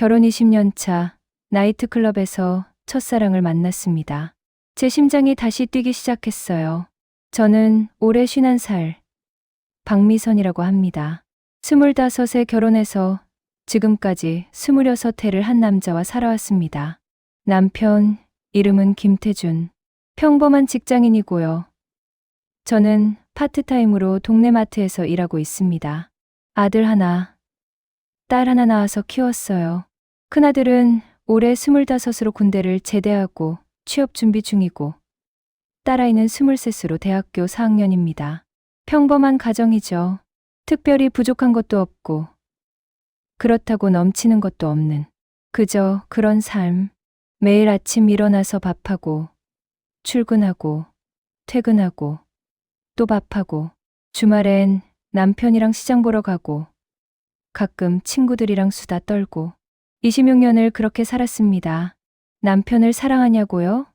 결혼 20년 차 나이트클럽에서 첫사랑을 만났습니다. 제 심장이 다시 뛰기 시작했어요. 저는 올해 51살 박미선이라고 합니다. 25에 결혼해서 지금까지 26회를 한 남자와 살아왔습니다. 남편 이름은 김태준. 평범한 직장인이고요. 저는 파트타임으로 동네 마트에서 일하고 있습니다. 아들 하나, 딸 하나 낳아서 키웠어요. 큰아들은 올해 25으로 군대를 제대하고 취업 준비 중이고 딸아이는 23으로 대학교 4학년입니다. 평범한 가정이죠. 특별히 부족한 것도 없고 그렇다고 넘치는 것도 없는 그저 그런 삶. 매일 아침 일어나서 밥하고 출근하고 퇴근하고 또 밥하고 주말엔 남편이랑 시장 보러 가고 가끔 친구들이랑 수다 떨고 26년을 그렇게 살았습니다. 남편을 사랑하냐고요?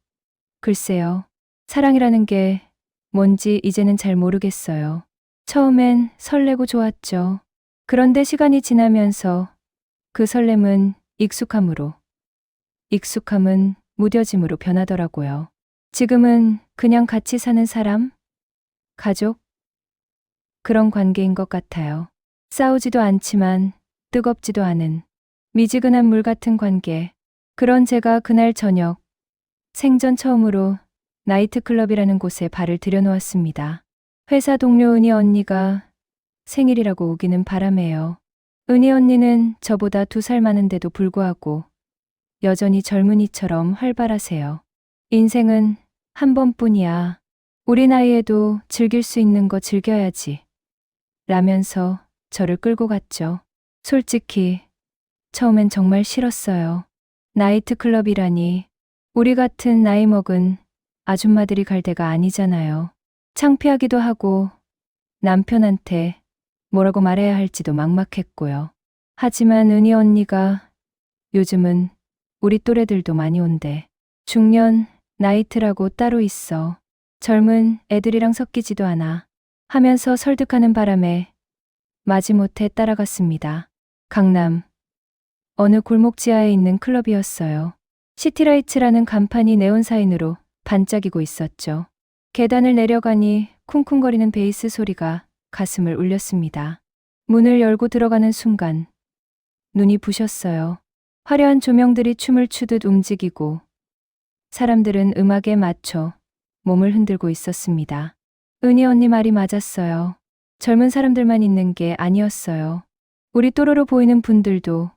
글쎄요. 사랑이라는 게 뭔지 이제는 잘 모르겠어요. 처음엔 설레고 좋았죠. 그런데 시간이 지나면서 그 설렘은 익숙함은 무뎌짐으로 변하더라고요. 지금은 그냥 같이 사는 사람? 가족? 그런 관계인 것 같아요. 싸우지도 않지만 뜨겁지도 않은 미지근한 물 같은 관계. 그런 제가 그날 저녁 생전 처음으로 나이트클럽이라는 곳에 발을 들여놓았습니다. 회사 동료 은희 언니가 생일이라고 우기는 바람에요. 은희 언니는 저보다 2살 많은데도 불구하고 여전히 젊은이처럼 활발하세요. 인생은 한 번뿐이야. 우리 나이에도 즐길 수 있는 거 즐겨야지. 라면서 저를 끌고 갔죠. 솔직히 처음엔 정말 싫었어요. 나이트클럽이라니 우리 같은 나이 먹은 아줌마들이 갈 데가 아니잖아요. 창피하기도 하고 남편한테 뭐라고 말해야 할지도 막막했고요. 하지만 은희 언니가 요즘은 우리 또래들도 많이 온대. 중년 나이트라고 따로 있어. 젊은 애들이랑 섞이지도 않아. 하면서 설득하는 바람에 마지못해 따라갔습니다. 강남 어느 골목 지하에 있는 클럽이었어요. 시티라이츠라는 간판이 네온 사인으로 반짝이고 있었죠. 계단을 내려가니 쿵쿵거리는 베이스 소리가 가슴을 울렸습니다. 문을 열고 들어가는 순간 눈이 부셨어요. 화려한 조명들이 춤을 추듯 움직이고 사람들은 음악에 맞춰 몸을 흔들고 있었습니다. 은희 언니 말이 맞았어요. 젊은 사람들만 있는 게 아니었어요. 우리 또래로 보이는 분들도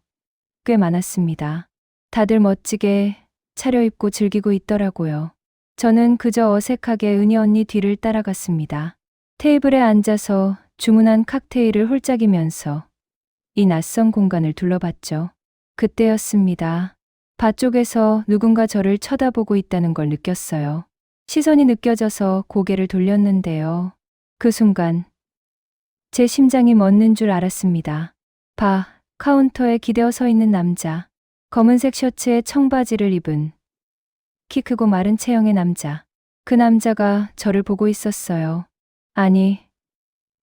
꽤 많았습니다. 다들 멋지게 차려입고 즐기고 있더라고요. 저는 그저 어색하게 은희 언니 뒤를 따라갔습니다. 테이블에 앉아서 주문한 칵테일을 홀짝이면서 이 낯선 공간을 둘러봤죠. 그때였습니다. 바 쪽에서 누군가 저를 쳐다보고 있다는 걸 느꼈어요. 시선이 느껴져서 고개를 돌렸는데요. 그 순간 제 심장이 멎는 줄 알았습니다. 바 카운터에 기대어 서 있는 남자. 검은색 셔츠에 청바지를 입은 키 크고 마른 체형의 남자. 그 남자가 저를 보고 있었어요. 아니,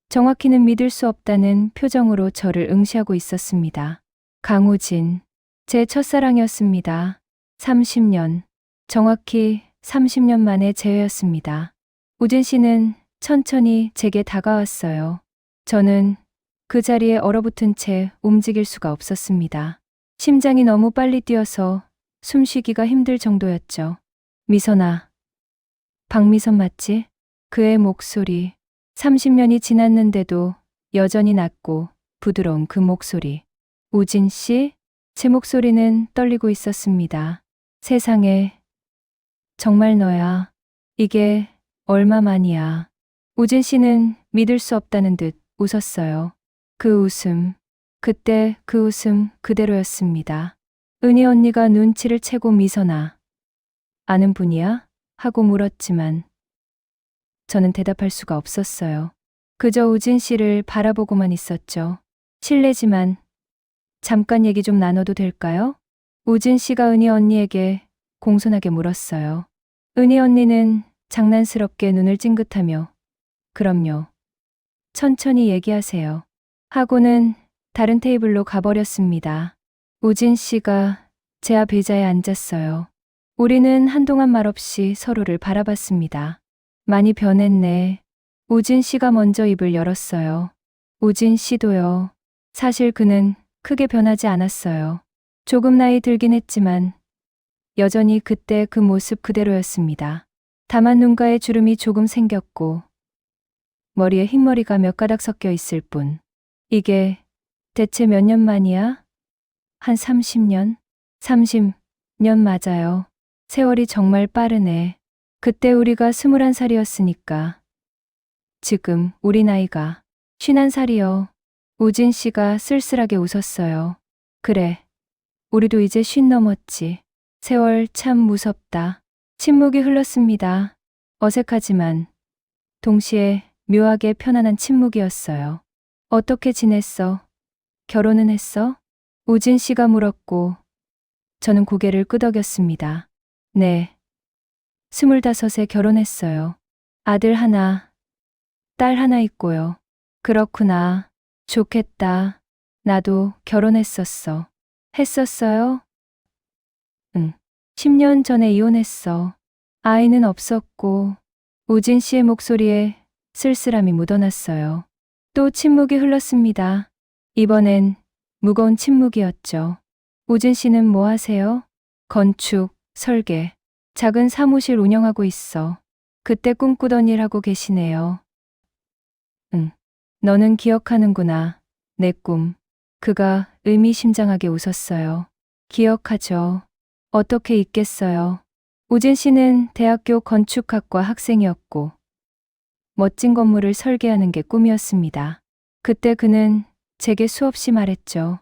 정확히는 믿을 수 없다는 표정으로 저를 응시하고 있었습니다. 강우진, 제 첫사랑이었습니다. 30년, 정확히 30년 만에 재회였습니다. 우진 씨는 천천히 제게 다가왔어요. 저는 그 자리에 얼어붙은 채 움직일 수가 없었습니다. 심장이 너무 빨리 뛰어서 숨쉬기가 힘들 정도였죠. 미선아, 박미선 맞지? 그의 목소리. 30년이 지났는데도 여전히 낮고 부드러운 그 목소리. 우진 씨? 제 목소리는 떨리고 있었습니다. 세상에, 정말 너야. 이게 얼마만이야. 우진 씨는 믿을 수 없다는 듯 웃었어요. 그 웃음, 그때 그 웃음 그대로였습니다. 은희 언니가 눈치를 채고 미선아, 아는 분이야? 하고 물었지만 저는 대답할 수가 없었어요. 그저 우진 씨를 바라보고만 있었죠. 실례지만 잠깐 얘기 좀 나눠도 될까요? 우진 씨가 은희 언니에게 공손하게 물었어요. 은희 언니는 장난스럽게 눈을 찡긋하며 그럼요. 천천히 얘기하세요. 하고는 다른 테이블로 가버렸습니다. 우진 씨가 제 앞 의자에 앉았어요. 우리는 한동안 말없이 서로를 바라봤습니다. 많이 변했네. 우진 씨가 먼저 입을 열었어요. 우진 씨도요. 사실 그는 크게 변하지 않았어요. 조금 나이 들긴 했지만 여전히 그때 그 모습 그대로였습니다. 다만 눈가에 주름이 조금 생겼고 머리에 흰머리가 몇 가닥 섞여 있을 뿐. 이게 대체 몇 년 만이야? 한 30년? 30년 맞아요. 세월이 정말 빠르네. 그때 우리가 21살이었으니까. 지금 우리 나이가 51살이요. 우진 씨가 쓸쓸하게 웃었어요. 그래. 우리도 이제 50 넘었지. 세월 참 무섭다. 침묵이 흘렀습니다. 어색하지만 동시에 묘하게 편안한 침묵이었어요. 어떻게 지냈어? 결혼은 했어? 우진 씨가 물었고 저는 고개를 끄덕였습니다. 네. 25에 결혼했어요. 아들 하나, 딸 하나 있고요. 그렇구나. 좋겠다. 나도 결혼했었어. 했었어요? 응. 10년 전에 이혼했어. 아이는 없었고 우진 씨의 목소리에 쓸쓸함이 묻어났어요. 또 침묵이 흘렀습니다. 이번엔 무거운 침묵이었죠. 우진 씨는 뭐 하세요? 건축, 설계, 작은 사무실 운영하고 있어. 그때 꿈꾸던 일 하고 계시네요. 응. 너는 기억하는구나. 내 꿈. 그가 의미심장하게 웃었어요. 기억하죠. 어떻게 잊겠어요. 우진 씨는 대학교 건축학과 학생이었고 멋진 건물을 설계하는 게 꿈이었습니다. 그때 그는 제게 수없이 말했죠.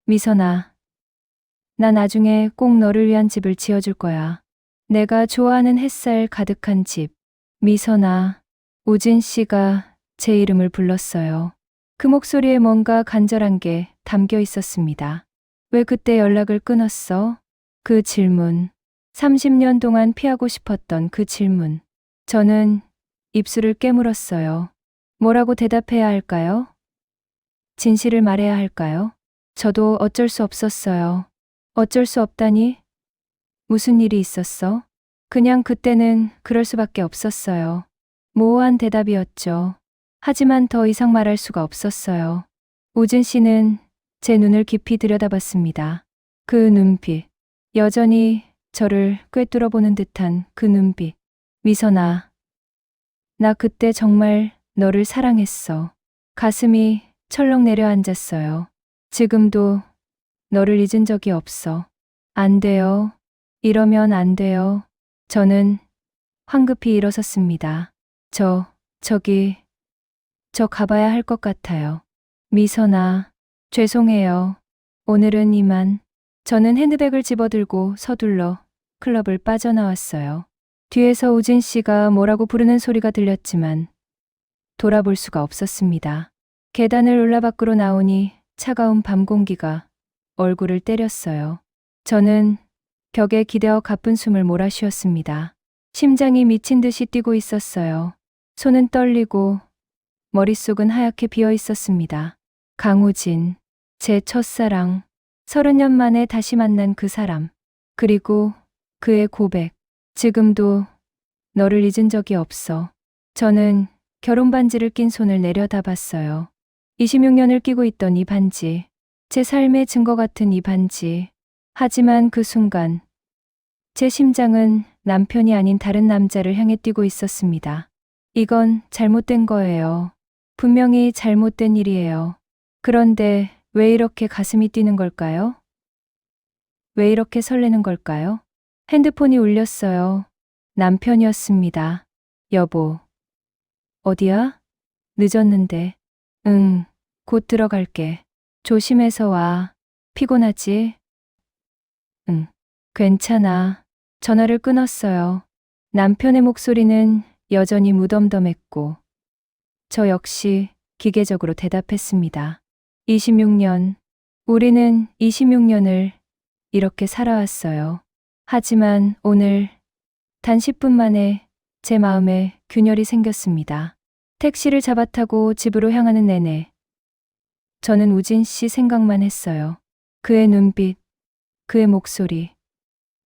미선아, 나 나중에 꼭 너를 위한 집을 지어줄 거야. 내가 좋아하는 햇살 가득한 집. 미선아, 우진 씨가 제 이름을 불렀어요. 그 목소리에 뭔가 간절한 게 담겨 있었습니다. 왜 그때 연락을 끊었어? 그 질문. 30년 동안 피하고 싶었던 그 질문. 저는 입술을 깨물었어요. 뭐라고 대답해야 할까요? 진실을 말해야 할까요? 저도 어쩔 수 없었어요. 어쩔 수 없다니? 무슨 일이 있었어? 그냥 그때는 그럴 수밖에 없었어요. 모호한 대답이었죠. 하지만 더 이상 말할 수가 없었어요. 우진 씨는 제 눈을 깊이 들여다봤습니다. 그 눈빛. 여전히 저를 꿰뚫어 보는 듯한 그 눈빛. 미선아, 나 그때 정말 너를 사랑했어. 가슴이 철렁 내려앉았어요. 지금도 너를 잊은 적이 없어. 안 돼요. 이러면 안 돼요. 저는 황급히 일어섰습니다. 저 가봐야 할 것 같아요. 미선아, 죄송해요. 오늘은 이만. 저는 핸드백을 집어들고 서둘러 클럽을 빠져나왔어요. 뒤에서 우진 씨가 뭐라고 부르는 소리가 들렸지만 돌아볼 수가 없었습니다. 계단을 올라 밖으로 나오니 차가운 밤 공기가 얼굴을 때렸어요. 저는 벽에 기대어 가쁜 숨을 몰아쉬었습니다. 심장이 미친 듯이 뛰고 있었어요. 손은 떨리고 머릿속은 하얗게 비어 있었습니다. 강우진, 제 첫사랑, 30년 만에 다시 만난 그 사람, 그리고 그의 고백. 지금도 너를 잊은 적이 없어. 저는 결혼 반지를 낀 손을 내려다봤어요. 26년을 끼고 있던 이 반지, 제 삶의 증거 같은 이 반지. 하지만 그 순간 제 심장은 남편이 아닌 다른 남자를 향해 뛰고 있었습니다. 이건 잘못된 거예요. 분명히 잘못된 일이에요. 그런데 왜 이렇게 가슴이 뛰는 걸까요? 왜 이렇게 설레는 걸까요? 핸드폰이 울렸어요. 남편이었습니다. 여보. 어디야? 늦었는데. 응, 곧 들어갈게. 조심해서 와. 피곤하지? 응, 괜찮아. 전화를 끊었어요. 남편의 목소리는 여전히 무덤덤했고, 저 역시 기계적으로 대답했습니다. 26년. 우리는 26년을 이렇게 살아왔어요. 하지만 오늘 단 10분 만에 제 마음에 균열이 생겼습니다. 택시를 잡아타고 집으로 향하는 내내 저는 우진 씨 생각만 했어요. 그의 눈빛, 그의 목소리,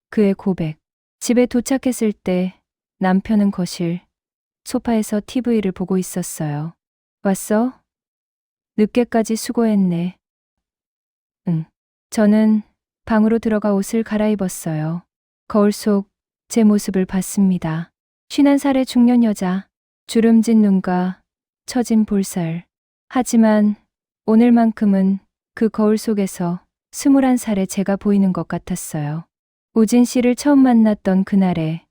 그의 고백. 집에 도착했을 때 남편은 거실, 소파에서 TV를 보고 있었어요. 왔어? 늦게까지 수고했네. 응. 저는 방으로 들어가 옷을 갈아입었어요. 거울 속 제 모습을 봤습니다. 51살의 중년 여자, 주름진 눈과 처진 볼살. 하지만 오늘만큼은 그 거울 속에서 21살의 제가 보이는 것 같았어요. 우진 씨를 처음 만났던 그날에,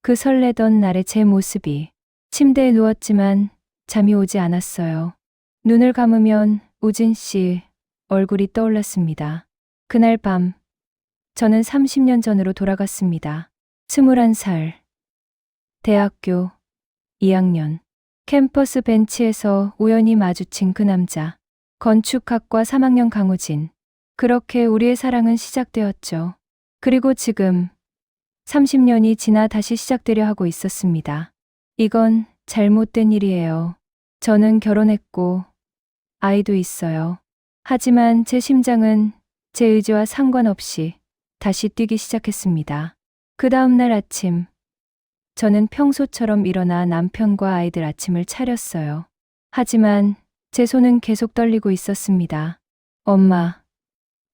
그 설레던 날의 제 모습이. 침대에 누웠지만 잠이 오지 않았어요. 눈을 감으면 우진 씨 얼굴이 떠올랐습니다. 그날 밤, 저는 30년 전으로 돌아갔습니다. 21살, 대학교 2학년, 캠퍼스 벤치에서 우연히 마주친 그 남자, 건축학과 3학년 강우진. 그렇게 우리의 사랑은 시작되었죠. 그리고 지금 30년이 지나 다시 시작되려 하고 있었습니다. 이건 잘못된 일이에요. 저는 결혼했고 아이도 있어요. 하지만 제 심장은 제 의지와 상관없이 다시 뛰기 시작했습니다. 그 다음 날 아침, 저는 평소처럼 일어나 남편과 아이들 아침을 차렸어요. 하지만 제 손은 계속 떨리고 있었습니다. 엄마,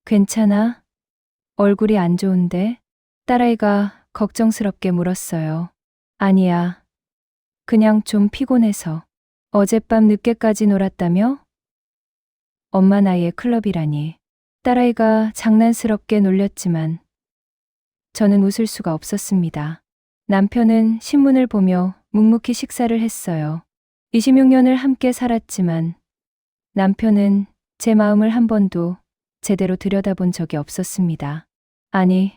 괜찮아? 얼굴이 안 좋은데? 딸아이가 걱정스럽게 물었어요. 아니야. 그냥 좀 피곤해서. 어젯밤 늦게까지 놀았다며? 엄마 나이에 클럽이라니. 딸아이가 장난스럽게 놀렸지만 저는 웃을 수가 없었습니다. 남편은 신문을 보며 묵묵히 식사를 했어요. 26년을 함께 살았지만 남편은 제 마음을 한 번도 제대로 들여다본 적이 없었습니다. 아니,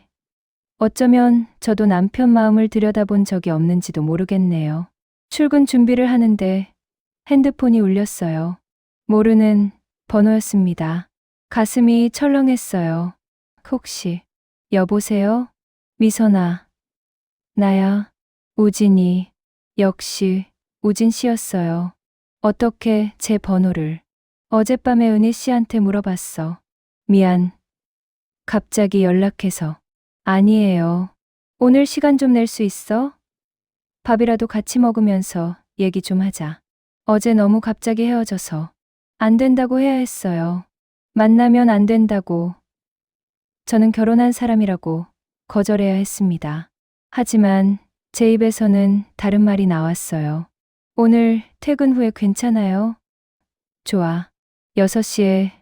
어쩌면 저도 남편 마음을 들여다본 적이 없는지도 모르겠네요. 출근 준비를 하는데 핸드폰이 울렸어요. 모르는 번호였습니다. 가슴이 철렁했어요. 혹시, 여보세요? 미선아. 나야. 우진이. 역시 우진 씨였어요. 어떻게 제 번호를. 어젯밤에 은희 씨한테 물어봤어. 미안. 갑자기 연락해서. 아니에요. 오늘 시간 좀 낼 수 있어? 밥이라도 같이 먹으면서 얘기 좀 하자. 어제 너무 갑자기 헤어져서 안 된다고 해야 했어요. 만나면 안 된다고. 저는 결혼한 사람이라고 거절해야 했습니다. 하지만 제 입에서는 다른 말이 나왔어요. 오늘 퇴근 후에 괜찮아요? 좋아. 6시에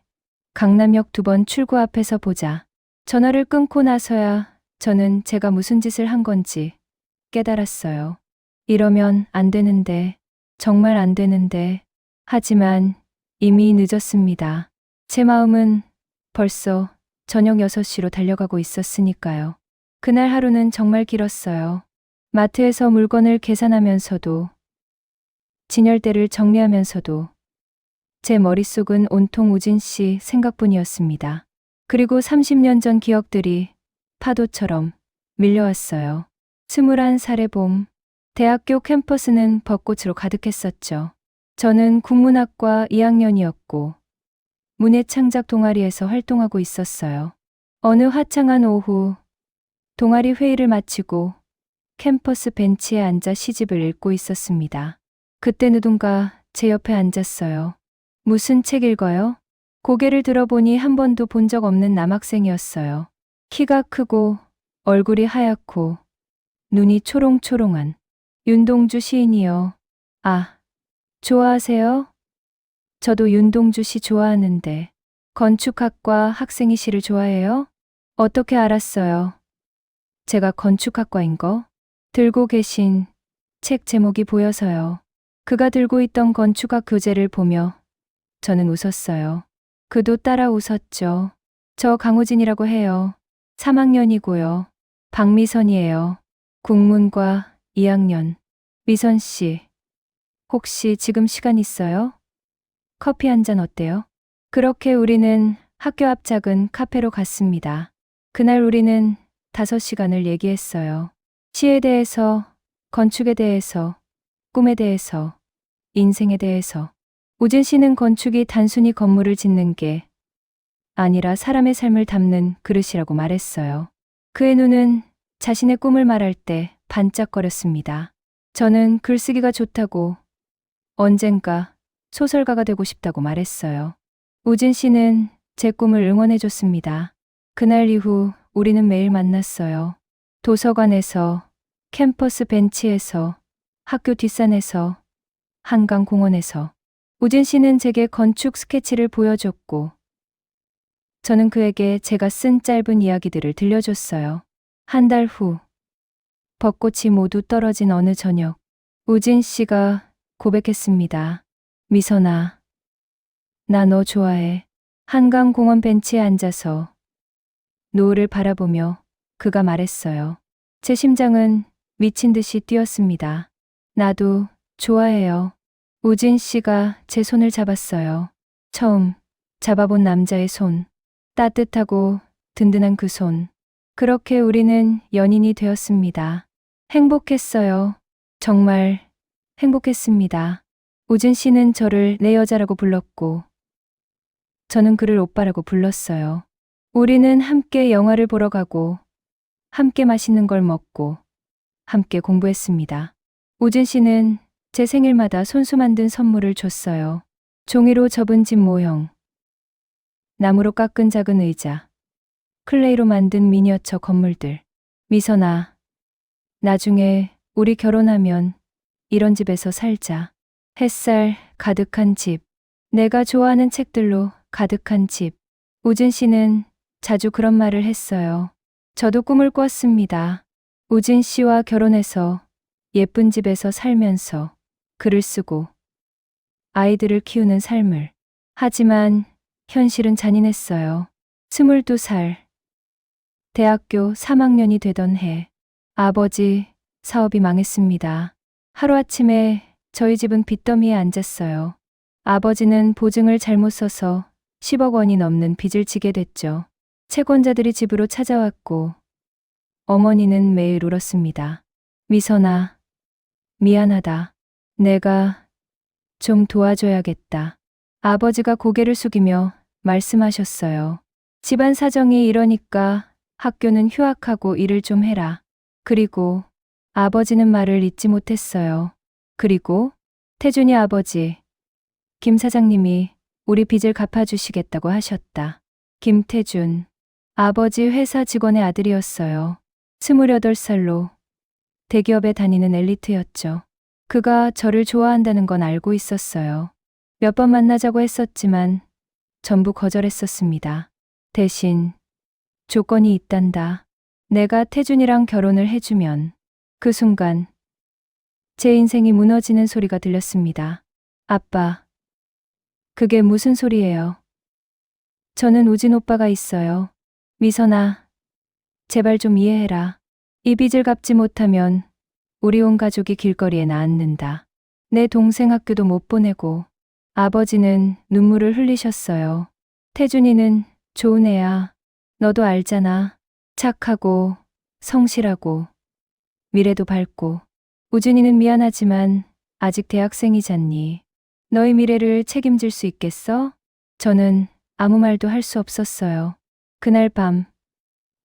강남역 2번 출구 앞에서 보자. 전화를 끊고 나서야 저는 제가 무슨 짓을 한 건지 깨달았어요. 이러면 안 되는데, 정말 안 되는데. 하지만 이미 늦었습니다. 제 마음은 벌써 저녁 6시로 달려가고 있었으니까요. 그날 하루는 정말 길었어요. 마트에서 물건을 계산하면서도, 진열대를 정리하면서도 제 머릿속은 온통 우진 씨 생각뿐이었습니다. 그리고 30년 전 기억들이 파도처럼 밀려왔어요. 21살의 봄, 대학교 캠퍼스는 벚꽃으로 가득했었죠. 저는 국문학과 2학년이었고 문예창작 동아리에서 활동하고 있었어요. 어느 화창한 오후, 동아리 회의를 마치고 캠퍼스 벤치에 앉아 시집을 읽고 있었습니다. 그때 누군가 제 옆에 앉았어요. 무슨 책 읽어요? 고개를 들어보니 한 번도 본 적 없는 남학생이었어요. 키가 크고 얼굴이 하얗고 눈이 초롱초롱한 윤동주 시인이요. 아, 좋아하세요? 저도 윤동주 씨 좋아하는데 건축학과 학생이 시를 좋아해요? 어떻게 알았어요? 제가 건축학과인 거? 들고 계신 책 제목이 보여서요. 그가 들고 있던 건축학 교재를 보며 저는 웃었어요. 그도 따라 웃었죠. 저 강우진이라고 해요. 3학년이고요. 박미선이에요. 국문과 2학년. 미선 씨, 혹시 지금 시간 있어요? 커피 한 잔 어때요? 그렇게 우리는 학교 앞 작은 카페로 갔습니다. 그날 우리는 5시간을 얘기했어요. 시에 대해서, 건축에 대해서, 꿈에 대해서, 인생에 대해서. 우진 씨는 건축이 단순히 건물을 짓는 게 아니라 사람의 삶을 담는 그릇이라고 말했어요. 그의 눈은 자신의 꿈을 말할 때 반짝거렸습니다. 저는 글쓰기가 좋다고, 언젠가 소설가가 되고 싶다고 말했어요. 우진 씨는 제 꿈을 응원해줬습니다. 그날 이후 우리는 매일 만났어요. 도서관에서, 캠퍼스 벤치에서, 학교 뒷산에서, 한강공원에서. 우진 씨는 제게 건축 스케치를 보여줬고, 저는 그에게 제가 쓴 짧은 이야기들을 들려줬어요. 한 달 후, 벚꽃이 모두 떨어진 어느 저녁, 우진 씨가 고백했습니다. 미선아, 나 너 좋아해. 한강공원 벤치에 앉아서 노을을 바라보며 그가 말했어요. 제 심장은 미친 듯이 뛰었습니다. 나도 좋아해요. 우진 씨가 제 손을 잡았어요. 처음 잡아본 남자의 손. 따뜻하고 든든한 그 손. 그렇게 우리는 연인이 되었습니다. 행복했어요. 정말 행복했습니다. 우진 씨는 저를 내 여자라고 불렀고, 저는 그를 오빠라고 불렀어요. 우리는 함께 영화를 보러 가고, 함께 맛있는 걸 먹고, 함께 공부했습니다. 우진 씨는 제 생일마다 손수 만든 선물을 줬어요. 종이로 접은 집 모형, 나무로 깎은 작은 의자, 클레이로 만든 미니어처 건물들. 미선아, 나중에 우리 결혼하면 이런 집에서 살자. 햇살 가득한 집, 내가 좋아하는 책들로 가득한 집. 우진 씨는 자주 그런 말을 했어요. 저도 꿈을 꿨습니다. 우진 씨와 결혼해서 예쁜 집에서 살면서 글을 쓰고 아이들을 키우는 삶을. 하지만 현실은 잔인했어요. 22살, 대학교 3학년이 되던 해, 아버지 사업이 망했습니다. 하루아침에 저희 집은 빚더미에 앉았어요. 아버지는 보증을 잘못 써서 10억 원이 넘는 빚을 지게 됐죠. 채권자들이 집으로 찾아왔고, 어머니는 매일 울었습니다. 미선아, 미안하다. 내가 좀 도와줘야겠다. 아버지가 고개를 숙이며 말씀하셨어요. 집안 사정이 이러니까 학교는 휴학하고 일을 좀 해라. 그리고 아버지는 말을 잊지 못했어요. 그리고 태준이 아버지, 김 사장님이 우리 빚을 갚아주시겠다고 하셨다. 김태준, 아버지 회사 직원의 아들이었어요. 28살로 대기업에 다니는 엘리트였죠. 그가 저를 좋아한다는 건 알고 있었어요. 몇 번 만나자고 했었지만 전부 거절했었습니다. 대신 조건이 있단다. 내가 태준이랑 결혼을 해주면. 그 순간 제 인생이 무너지는 소리가 들렸습니다. 아빠, 그게 무슨 소리예요? 저는 우진 오빠가 있어요. 미선아, 제발 좀 이해해라. 이 빚을 갚지 못하면 우리 온 가족이 길거리에 나앉는다. 내 동생 학교도 못 보내고. 아버지는 눈물을 흘리셨어요. 태준이는 좋은 애야. 너도 알잖아. 착하고 성실하고 미래도 밝고. 우진이는 미안하지만 아직 대학생이잖니. 너의 미래를 책임질 수 있겠어? 저는 아무 말도 할 수 없었어요. 그날 밤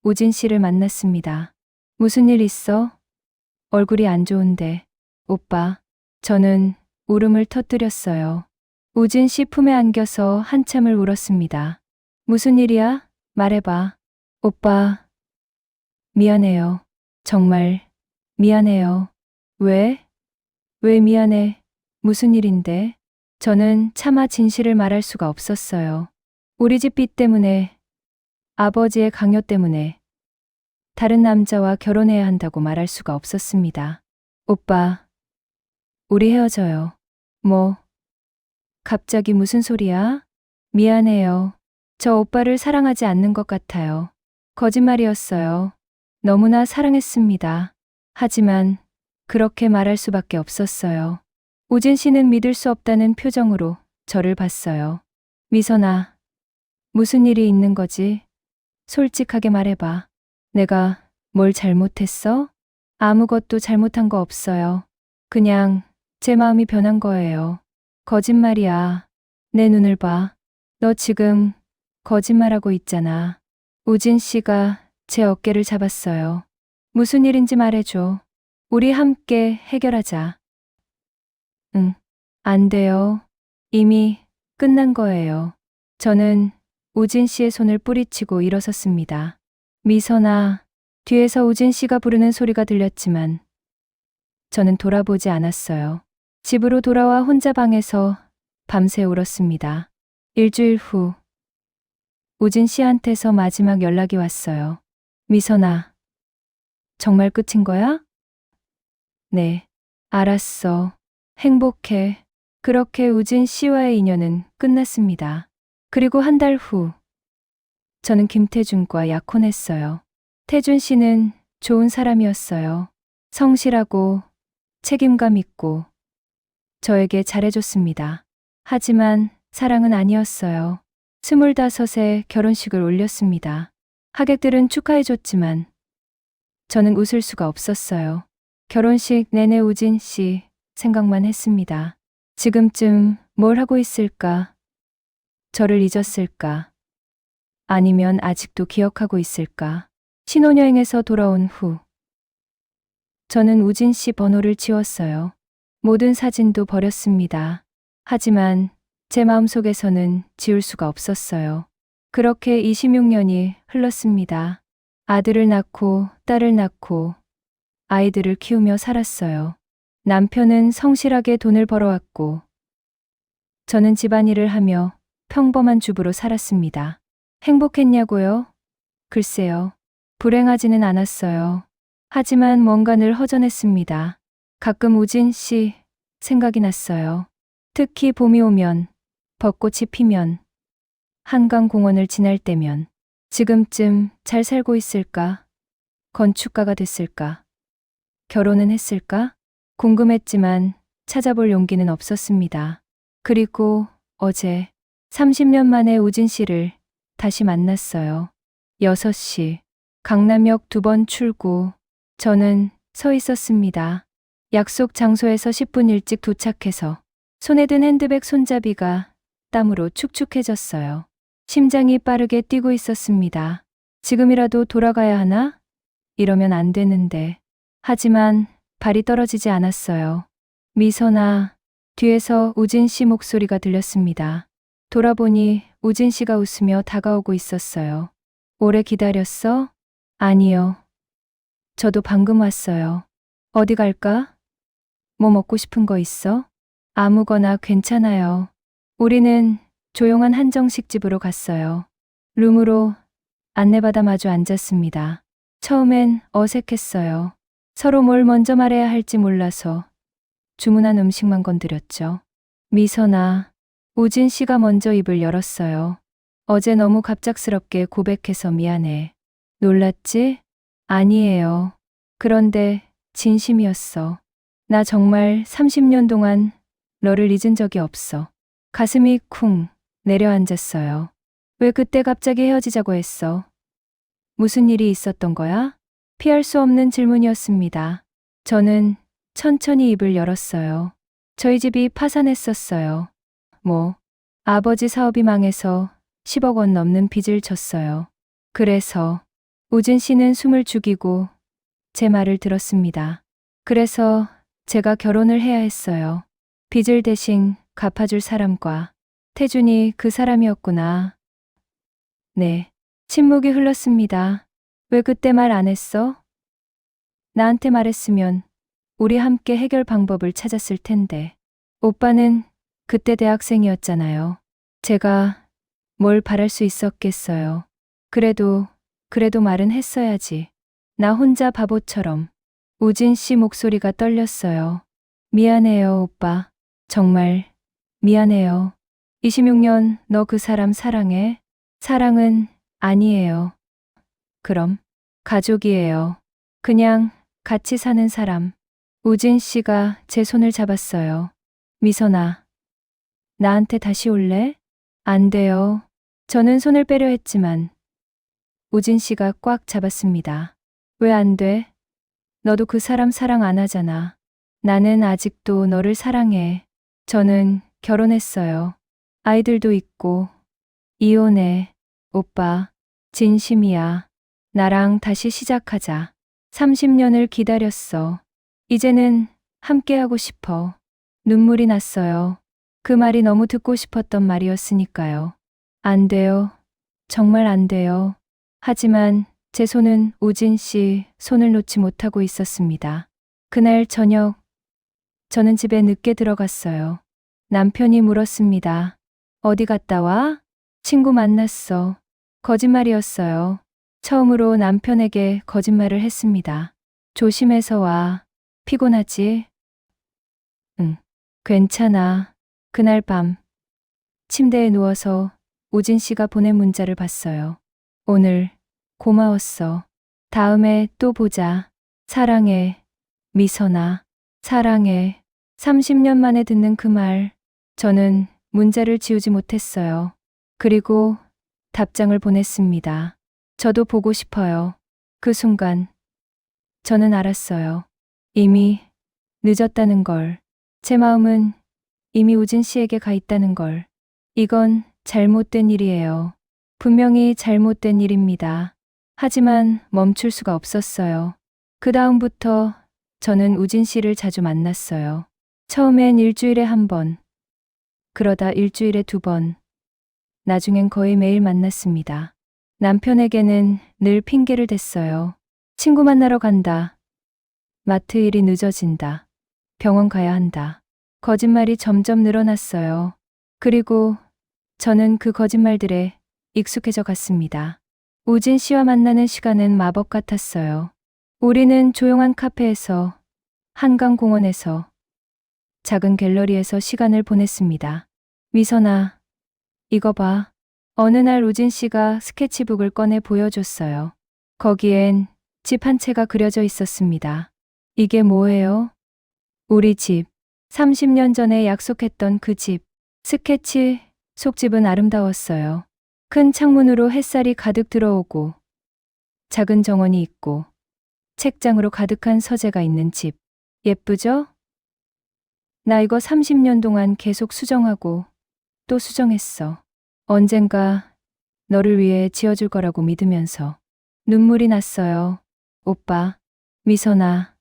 우진 씨를 만났습니다. 무슨 일 있어? 얼굴이 안 좋은데. 오빠, 저는 울음을 터뜨렸어요. 우진 씨 품에 안겨서 한참을 울었습니다. 무슨 일이야? 말해봐. 오빠, 미안해요. 정말 미안해요. 왜? 왜 미안해? 무슨 일인데? 저는 차마 진실을 말할 수가 없었어요. 우리 집 빚 때문에, 아버지의 강요 때문에 다른 남자와 결혼해야 한다고 말할 수가 없었습니다. 오빠, 우리 헤어져요. 뭐? 갑자기 무슨 소리야? 미안해요. 저 오빠를 사랑하지 않는 것 같아요. 거짓말이었어요. 너무나 사랑했습니다. 하지만 그렇게 말할 수밖에 없었어요. 우진 씨는 믿을 수 없다는 표정으로 저를 봤어요. 미선아, 무슨 일이 있는 거지? 솔직하게 말해봐. 내가 뭘 잘못했어? 아무것도 잘못한 거 없어요. 그냥 제 마음이 변한 거예요. 거짓말이야. 내 눈을 봐. 너 지금 거짓말하고 있잖아. 우진 씨가 제 어깨를 잡았어요. 무슨 일인지 말해줘. 우리 함께 해결하자. 응, 안 돼요. 이미 끝난 거예요. 저는 우진 씨의 손을 뿌리치고 일어섰습니다. 미선아, 뒤에서 우진 씨가 부르는 소리가 들렸지만 저는 돌아보지 않았어요. 집으로 돌아와 혼자 방에서 밤새 울었습니다. 일주일 후 우진 씨한테서 마지막 연락이 왔어요. 미선아, 정말 끝인 거야? 네, 알았어. 행복해. 그렇게 우진 씨와의 인연은 끝났습니다. 그리고 한 달 후, 저는 김태준과 약혼했어요. 태준 씨는 좋은 사람이었어요. 성실하고 책임감 있고 저에게 잘해줬습니다. 하지만 사랑은 아니었어요. 25에 결혼식을 올렸습니다. 하객들은 축하해줬지만 저는 웃을 수가 없었어요. 결혼식 내내 우진 씨 생각만 했습니다. 지금쯤 뭘 하고 있을까? 저를 잊었을까? 아니면 아직도 기억하고 있을까? 신혼여행에서 돌아온 후 저는 우진 씨 번호를 지웠어요. 모든 사진도 버렸습니다. 하지만 제 마음속에서는 지울 수가 없었어요. 그렇게 26년이 흘렀습니다. 아들을 낳고 딸을 낳고 아이들을 키우며 살았어요. 남편은 성실하게 돈을 벌어왔고 저는 집안일을 하며 평범한 주부로 살았습니다. 행복했냐고요? 글쎄요. 불행하지는 않았어요. 하지만 뭔가 늘 허전했습니다. 가끔 우진 씨 생각이 났어요. 특히 봄이 오면, 벚꽃이 피면, 한강공원을 지날 때면 지금쯤 잘 살고 있을까? 건축가가 됐을까? 결혼은 했을까? 궁금했지만 찾아볼 용기는 없었습니다. 그리고 어제 30년 만에 우진 씨를 다시 만났어요. 6시, 강남역 2번 출구. 저는 서 있었습니다. 약속 장소에서 10분 일찍 도착해서 손에 든 핸드백 손잡이가 땀으로 축축해졌어요. 심장이 빠르게 뛰고 있었습니다. 지금이라도 돌아가야 하나? 이러면 안 되는데. 하지만 발이 떨어지지 않았어요. 미선아, 뒤에서 우진 씨 목소리가 들렸습니다. 돌아보니 우진 씨가 웃으며 다가오고 있었어요. 오래 기다렸어? 아니요. 저도 방금 왔어요. 어디 갈까? 뭐 먹고 싶은 거 있어? 아무거나 괜찮아요. 우리는 조용한 한정식 집으로 갔어요. 룸으로 안내받아 마주 앉았습니다. 처음엔 어색했어요. 서로 뭘 먼저 말해야 할지 몰라서 주문한 음식만 건드렸죠. 미선아, 우진 씨가 먼저 입을 열었어요. 어제 너무 갑작스럽게 고백해서 미안해. 놀랐지? 아니에요. 그런데 진심이었어. 나 정말 30년 동안 너를 잊은 적이 없어. 가슴이 쿵 내려앉았어요. 왜 그때 갑자기 헤어지자고 했어? 무슨 일이 있었던 거야? 피할 수 없는 질문이었습니다. 저는 천천히 입을 열었어요. 저희 집이 파산했었어요. 아버지 사업이 망해서 10억 원 넘는 빚을 졌어요. 그래서 우진 씨는 숨을 죽이고 제 말을 들었습니다. 그래서 제가 결혼을 해야 했어요. 빚을 대신 갚아줄 사람과. 태준이 그 사람이었구나. 네. 침묵이 흘렀습니다. 왜 그때 말 안 했어? 나한테 말했으면 우리 함께 해결 방법을 찾았을 텐데. 오빠는 그때 대학생이었잖아요. 제가 뭘 바랄 수 있었겠어요. 그래도 말은 했어야지. 나 혼자 바보처럼. 우진 씨 목소리가 떨렸어요. 미안해요, 오빠. 정말 미안해요. 26년 너 그 사람 사랑해? 사랑은 아니에요. 그럼 가족이에요. 그냥 같이 사는 사람. 우진 씨가 제 손을 잡았어요. 미선아, 나한테 다시 올래? 안 돼요. 저는 손을 빼려 했지만 우진 씨가 꽉 잡았습니다. 왜 안 돼? 너도 그 사람 사랑 안 하잖아. 나는 아직도 너를 사랑해. 저는 결혼했어요. 아이들도 있고 이혼해. 오빠, 진심이야. 나랑 다시 시작하자. 30년을 기다렸어. 이제는 함께하고 싶어. 눈물이 났어요. 그 말이 너무 듣고 싶었던 말이었으니까요. 안 돼요. 정말 안 돼요. 하지만 제 손은 우진 씨 손을 놓지 못하고 있었습니다. 그날 저녁, 저는 집에 늦게 들어갔어요. 남편이 물었습니다. 어디 갔다 와? 친구 만났어. 거짓말이었어요. 처음으로 남편에게 거짓말을 했습니다. 조심해서 와. 피곤하지? 응. 괜찮아. 그날 밤, 침대에 누워서 우진 씨가 보낸 문자를 봤어요. 오늘, 고마웠어. 다음에 또 보자. 사랑해. 미선아. 사랑해. 30년 만에 듣는 그 말, 저는 문자를 지우지 못했어요. 그리고 답장을 보냈습니다. 저도 보고 싶어요. 그 순간, 저는 알았어요. 이미 늦었다는 걸. 제 마음은 이미 우진 씨에게 가 있다는 걸. 이건 잘못된 일이에요. 분명히 잘못된 일입니다. 하지만 멈출 수가 없었어요. 그 다음부터 저는 우진 씨를 자주 만났어요. 처음엔 일주일에 한 번, 그러다 일주일에 2번, 나중엔 거의 매일 만났습니다. 남편에게는 늘 핑계를 댔어요. 친구 만나러 간다. 마트 일이 늦어진다. 병원 가야 한다. 거짓말이 점점 늘어났어요. 그리고 저는 그 거짓말들에 익숙해져 갔습니다. 우진 씨와 만나는 시간은 마법 같았어요. 우리는 조용한 카페에서, 한강공원에서, 작은 갤러리에서 시간을 보냈습니다. 미선아, 이거 봐. 어느 날 우진 씨가 스케치북을 꺼내 보여줬어요. 거기엔 집 한 채가 그려져 있었습니다. 이게 뭐예요? 우리 집. 30년 전에 약속했던 그 집. 스케치 속집은 아름다웠어요. 큰 창문으로 햇살이 가득 들어오고, 작은 정원이 있고, 책장으로 가득한 서재가 있는 집. 예쁘죠? 나 이거 30년 동안 계속 수정하고 또 수정했어. 언젠가 너를 위해 지어줄 거라고 믿으면서. 눈물이 났어요. 오빠, 미선아,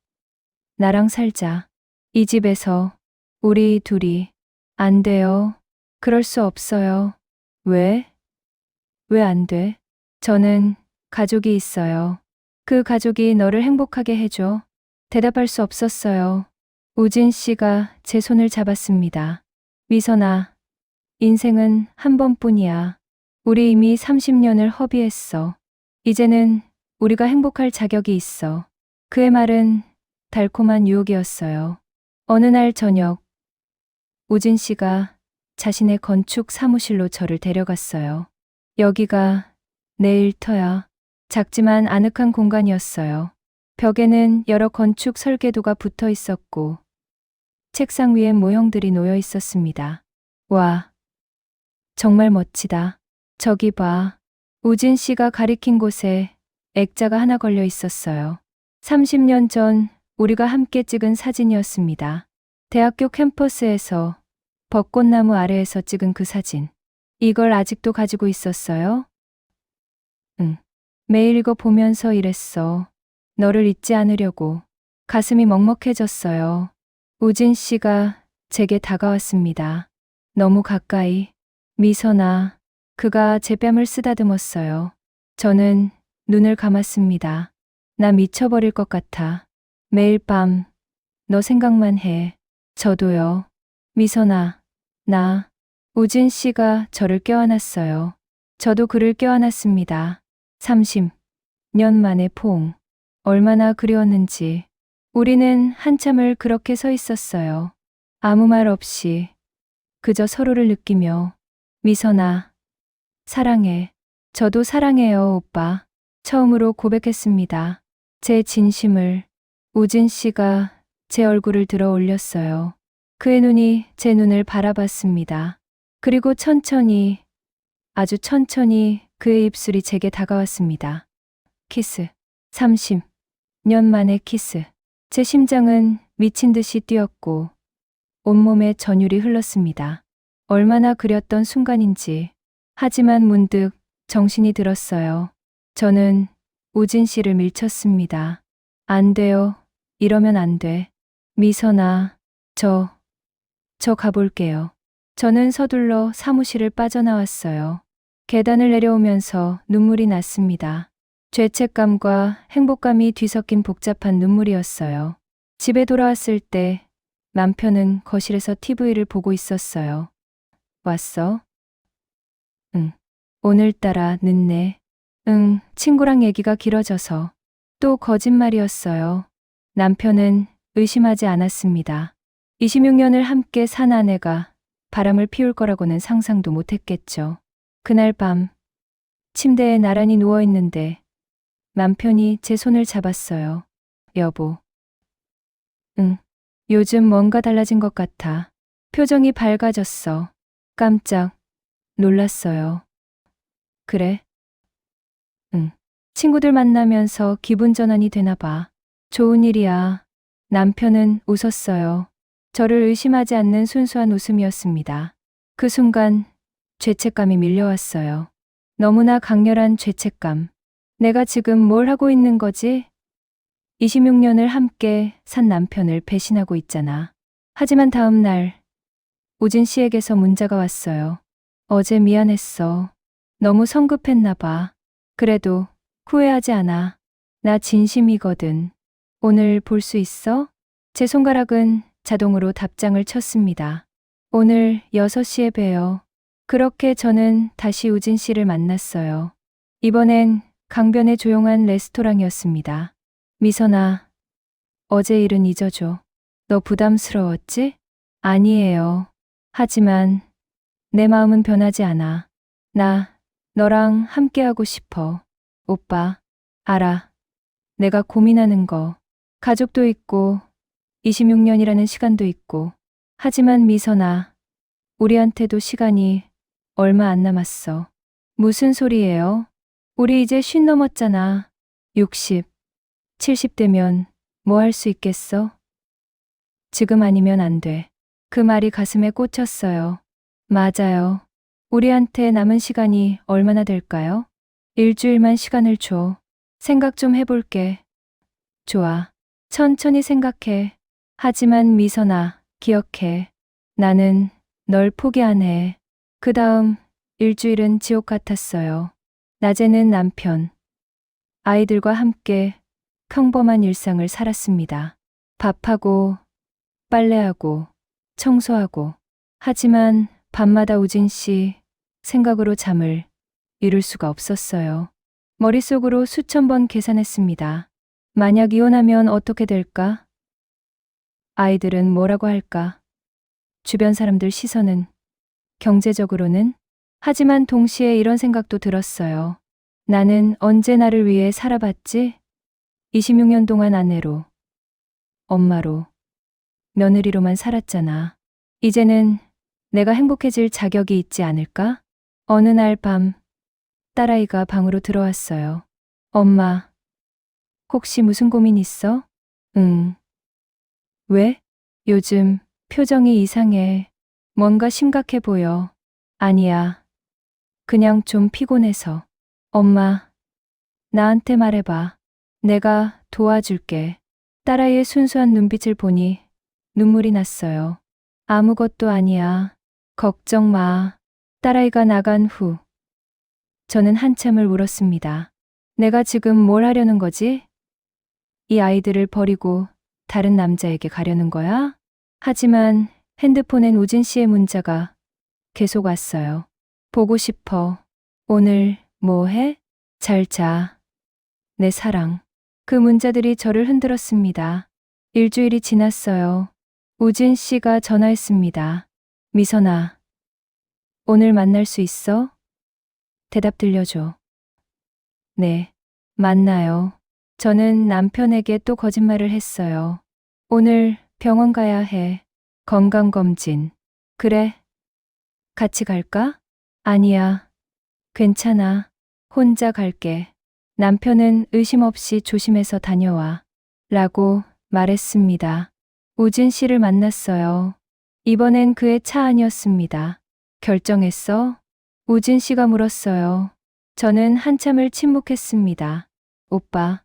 나랑 살자. 이 집에서 우리 둘이. 안 돼요. 그럴 수 없어요. 왜? 왜 안 돼? 저는 가족이 있어요. 그 가족이 너를 행복하게 해줘. 대답할 수 없었어요. 우진 씨가 제 손을 잡았습니다. 미선아, 인생은 한 번뿐이야. 우리 이미 30년을 허비했어. 이제는 우리가 행복할 자격이 있어. 그의 말은 달콤한 유혹이었어요. 어느 날 저녁, 우진 씨가 자신의 건축 사무실로 저를 데려갔어요. 여기가 내 일터야. 작지만 아늑한 공간이었어요. 벽에는 여러 건축 설계도가 붙어 있었고, 책상 위엔 모형들이 놓여 있었습니다. 와, 정말 멋지다. 저기 봐. 우진 씨가 가리킨 곳에 액자가 하나 걸려 있었어요. 30년 전 우리가 함께 찍은 사진이었습니다. 대학교 캠퍼스에서 벚꽃나무 아래에서 찍은 그 사진. 이걸 아직도 가지고 있었어요? 응. 매일 이거 보면서 이랬어. 너를 잊지 않으려고. 가슴이 먹먹해졌어요. 우진 씨가 제게 다가왔습니다. 너무 가까이. 미선아, 그가 제 뺨을 쓰다듬었어요. 저는 눈을 감았습니다. 나 미쳐버릴 것 같아. 매일 밤, 너 생각만 해. 저도요. 미선아, 나. 우진 씨가 저를 껴안았어요. 저도 그를 껴안았습니다. 30년 만에 포옹. 얼마나 그리웠는지. 우리는 한참을 그렇게 서 있었어요. 아무 말 없이. 그저 서로를 느끼며. 미선아, 사랑해. 저도 사랑해요, 오빠. 처음으로 고백했습니다. 제 진심을. 우진 씨가 제 얼굴을 들어 올렸어요. 그의 눈이 제 눈을 바라봤습니다. 그리고 천천히, 아주 천천히 그의 입술이 제게 다가왔습니다. 키스. 30년 만에 키스. 제 심장은 미친 듯이 뛰었고 온몸에 전율이 흘렀습니다. 얼마나 그렸던 순간인지. 하지만 문득 정신이 들었어요. 저는 우진 씨를 밀쳤습니다. 안 돼요. 이러면 안 돼. 미선아, 저 가볼게요. 저는 서둘러 사무실을 빠져나왔어요. 계단을 내려오면서 눈물이 났습니다. 죄책감과 행복감이 뒤섞인 복잡한 눈물이었어요. 집에 돌아왔을 때 남편은 거실에서 TV를 보고 있었어요. 왔어? 응. 오늘따라 늦네. 응, 친구랑 얘기가 길어져서. 또 거짓말이었어요. 남편은 의심하지 않았습니다. 26년을 함께 산 아내가 바람을 피울 거라고는 상상도 못했겠죠. 그날 밤 침대에 나란히 누워있는데 남편이 제 손을 잡았어요. 여보. 응. 요즘 뭔가 달라진 것 같아. 표정이 밝아졌어. 깜짝 놀랐어요. 그래? 응. 친구들 만나면서 기분 전환이 되나 봐. 좋은 일이야. 남편은 웃었어요. 저를 의심하지 않는 순수한 웃음이었습니다. 그 순간 죄책감이 밀려왔어요. 너무나 강렬한 죄책감. 내가 지금 뭘 하고 있는 거지? 26년을 함께 산 남편을 배신하고 있잖아. 하지만 다음 날 우진 씨에게서 문자가 왔어요. 어제 미안했어. 너무 성급했나 봐. 그래도 후회하지 않아. 나 진심이거든. 오늘 볼 수 있어? 제 손가락은 자동으로 답장을 쳤습니다. 오늘 6시에 봬요. 그렇게 저는 다시 우진 씨를 만났어요. 이번엔 강변의 조용한 레스토랑이었습니다. 미선아, 어제 일은 잊어줘. 너 부담스러웠지? 아니에요. 하지만 내 마음은 변하지 않아. 나 너랑 함께하고 싶어. 오빠, 알아. 내가 고민하는 거. 가족도 있고 26년이라는 시간도 있고. 하지만 미선아, 우리한테도 시간이 얼마 안 남았어. 무슨 소리예요? 우리 이제 50 넘었잖아. 60, 70대면 뭐 할 수 있겠어? 지금 아니면 안 돼. 그 말이 가슴에 꽂혔어요. 맞아요. 우리한테 남은 시간이 얼마나 될까요? 일주일만 시간을 줘. 생각 좀 해볼게. 좋아. 천천히 생각해. 하지만 미선아, 기억해. 나는 널 포기 안 해. 그 다음 일주일은 지옥 같았어요. 낮에는 남편, 아이들과 함께 평범한 일상을 살았습니다. 밥하고, 빨래하고, 청소하고. 하지만 밤마다 우진 씨 생각으로 잠을 이룰 수가 없었어요. 머릿속으로 수천 번 계산했습니다. 만약 이혼하면 어떻게 될까? 아이들은 뭐라고 할까? 주변 사람들 시선은? 경제적으로는? 하지만 동시에 이런 생각도 들었어요. 나는 언제 나를 위해 살아봤지? 26년 동안 아내로, 엄마로, 며느리로만 살았잖아. 이제는 내가 행복해질 자격이 있지 않을까? 어느 날 밤, 딸아이가 방으로 들어왔어요. 엄마, 혹시 무슨 고민 있어? 응. 왜? 요즘 표정이 이상해. 뭔가 심각해 보여. 아니야. 그냥 좀 피곤해서. 엄마, 나한테 말해봐. 내가 도와줄게. 딸아이의 순수한 눈빛을 보니 눈물이 났어요. 아무것도 아니야. 걱정 마. 딸아이가 나간 후 저는 한참을 울었습니다. 내가 지금 뭘 하려는 거지? 이 아이들을 버리고 다른 남자에게 가려는 거야? 하지만 핸드폰엔 우진 씨의 문자가 계속 왔어요. 보고 싶어. 오늘 뭐 해? 잘 자. 내 사랑. 그 문자들이 저를 흔들었습니다. 일주일이 지났어요. 우진 씨가 전화했습니다. 미선아, 오늘 만날 수 있어? 대답 들려줘. 네, 만나요. 저는 남편에게 또 거짓말을 했어요. 오늘 병원 가야 해. 건강검진. 그래. 같이 갈까? 아니야. 괜찮아. 혼자 갈게. 남편은 의심 없이 조심해서 다녀와. 라고 말했습니다. 우진 씨를 만났어요. 이번엔 그의 차 안이었습니다. 결정했어? 우진 씨가 물었어요. 저는 한참을 침묵했습니다. 오빠.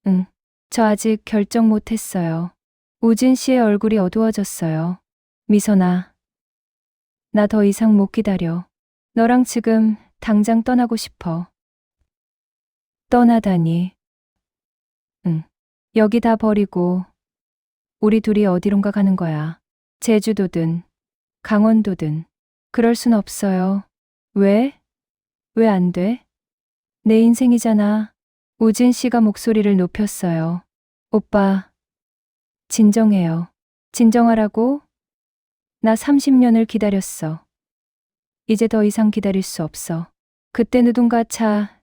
응. 저 아직 결정 못했어요. 우진 씨의 얼굴이 어두워졌어요. 미선아. 나 더 이상 못 기다려. 너랑 지금 당장 떠나고 싶어. 떠나다니. 응. 여기 다 버리고 우리 둘이 어디론가 가는 거야. 제주도든 강원도든. 그럴 순 없어요. 왜? 왜 안 돼? 내 인생이잖아. 우진 씨가 목소리를 높였어요. 오빠, 진정해요. 진정하라고? 나 30년을 기다렸어. 이제 더 이상 기다릴 수 없어. 그때 누군가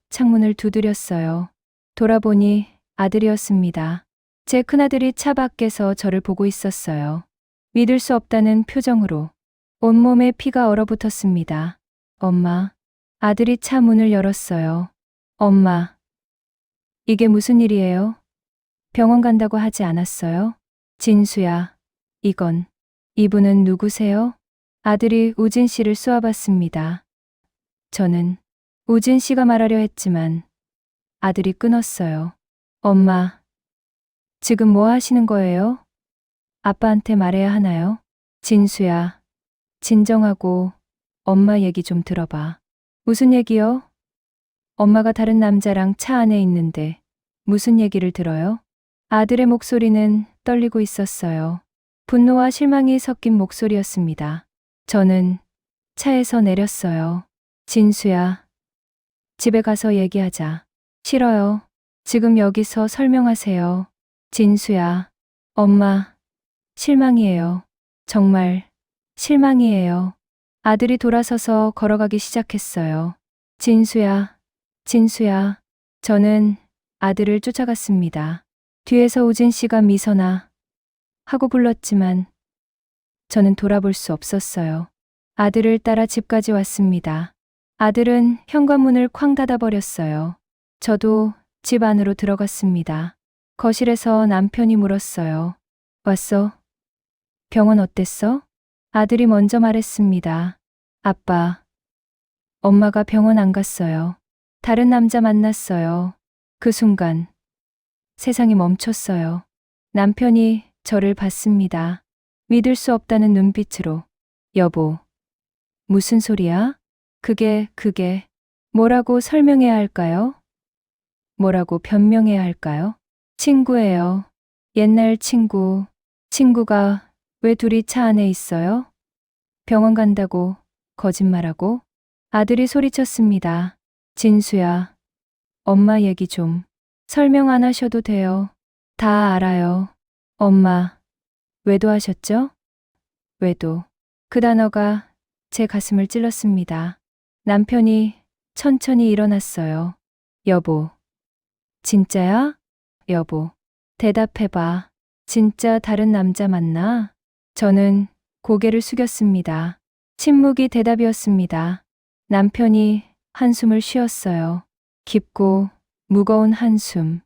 창문을 두드렸어요. 돌아보니 아들이었습니다. 제 큰아들이 차 밖에서 저를 보고 있었어요. 믿을 수 없다는 표정으로. 온몸에 피가 얼어붙었습니다. 엄마. 아들이 차 문을 열었어요. 엄마. 이게 무슨 일이에요? 병원 간다고 하지 않았어요? 진수야. 이분은 누구세요? 아들이 우진 씨를 쏘아봤습니다. 저는 우진 씨가 말하려 했지만 아들이 끊었어요. 엄마. 지금 뭐 하시는 거예요? 아빠한테 말해야 하나요? 진수야. 진정하고 엄마 얘기 좀 들어봐. 무슨 얘기요? 엄마가 다른 남자랑 차 안에 있는데 무슨 얘기를 들어요? 아들의 목소리는 떨리고 있었어요. 분노와 실망이 섞인 목소리였습니다. 저는 차에서 내렸어요. 진수야. 집에 가서 얘기하자. 싫어요. 지금 여기서 설명하세요. 진수야. 엄마. 실망이에요. 정말 실망이에요. 아들이 돌아서서 걸어가기 시작했어요. 진수야. 진수야. 저는 아들을 쫓아갔습니다. 뒤에서 우진 씨가 미선아 하고 불렀지만 저는 돌아볼 수 없었어요. 아들을 따라 집까지 왔습니다. 아들은 현관문을 쾅 닫아버렸어요. 저도 집 안으로 들어갔습니다. 거실에서 남편이 물었어요. 왔어? 병원 어땠어? 아들이 먼저 말했습니다. 아빠. 엄마가 병원 안 갔어요. 다른 남자 만났어요. 그 순간 세상이 멈췄어요. 남편이 저를 봤습니다. 믿을 수 없다는 눈빛으로. 여보. 무슨 소리야? 그게 뭐라고 설명해야 할까요? 뭐라고 변명해야 할까요? 친구예요. 옛날 친구. 친구가 왜 둘이 차 안에 있어요? 병원 간다고 거짓말하고? 아들이 소리쳤습니다. 진수야. 엄마 얘기 좀. 설명 안 하셔도 돼요. 다 알아요. 엄마. 외도하셨죠? 외도. 그 단어가 제 가슴을 찔렀습니다. 남편이 천천히 일어났어요. 여보. 진짜야? 여보. 대답해봐. 진짜 다른 남자 만나? 저는 고개를 숙였습니다. 침묵이 대답이었습니다. 남편이 한숨을 쉬었어요. 깊고 무거운 한숨.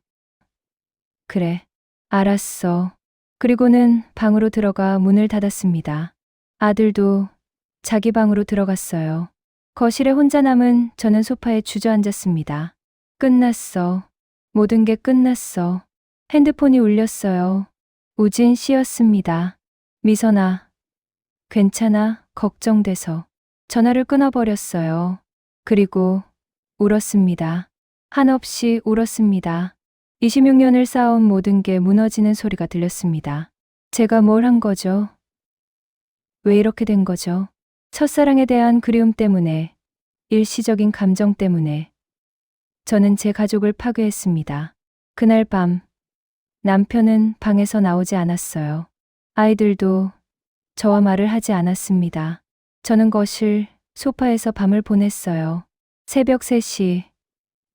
그래. 알았어. 그리고는 방으로 들어가 문을 닫았습니다. 아들도 자기 방으로 들어갔어요. 거실에 혼자 남은 저는 소파에 주저앉았습니다. 끝났어. 모든 게 끝났어. 핸드폰이 울렸어요. 우진 씨였습니다. 미선아. 괜찮아? 걱정돼서. 전화를 끊어버렸어요. 그리고 울었습니다. 한없이 울었습니다. 26년을 쌓아온 모든 게 무너지는 소리가 들렸습니다. 제가 뭘 한 거죠? 왜 이렇게 된 거죠? 첫사랑에 대한 그리움 때문에, 일시적인 감정 때문에 저는 제 가족을 파괴했습니다. 그날 밤 남편은 방에서 나오지 않았어요. 아이들도 저와 말을 하지 않았습니다. 저는 거실, 소파에서 밤을 보냈어요. 새벽 3시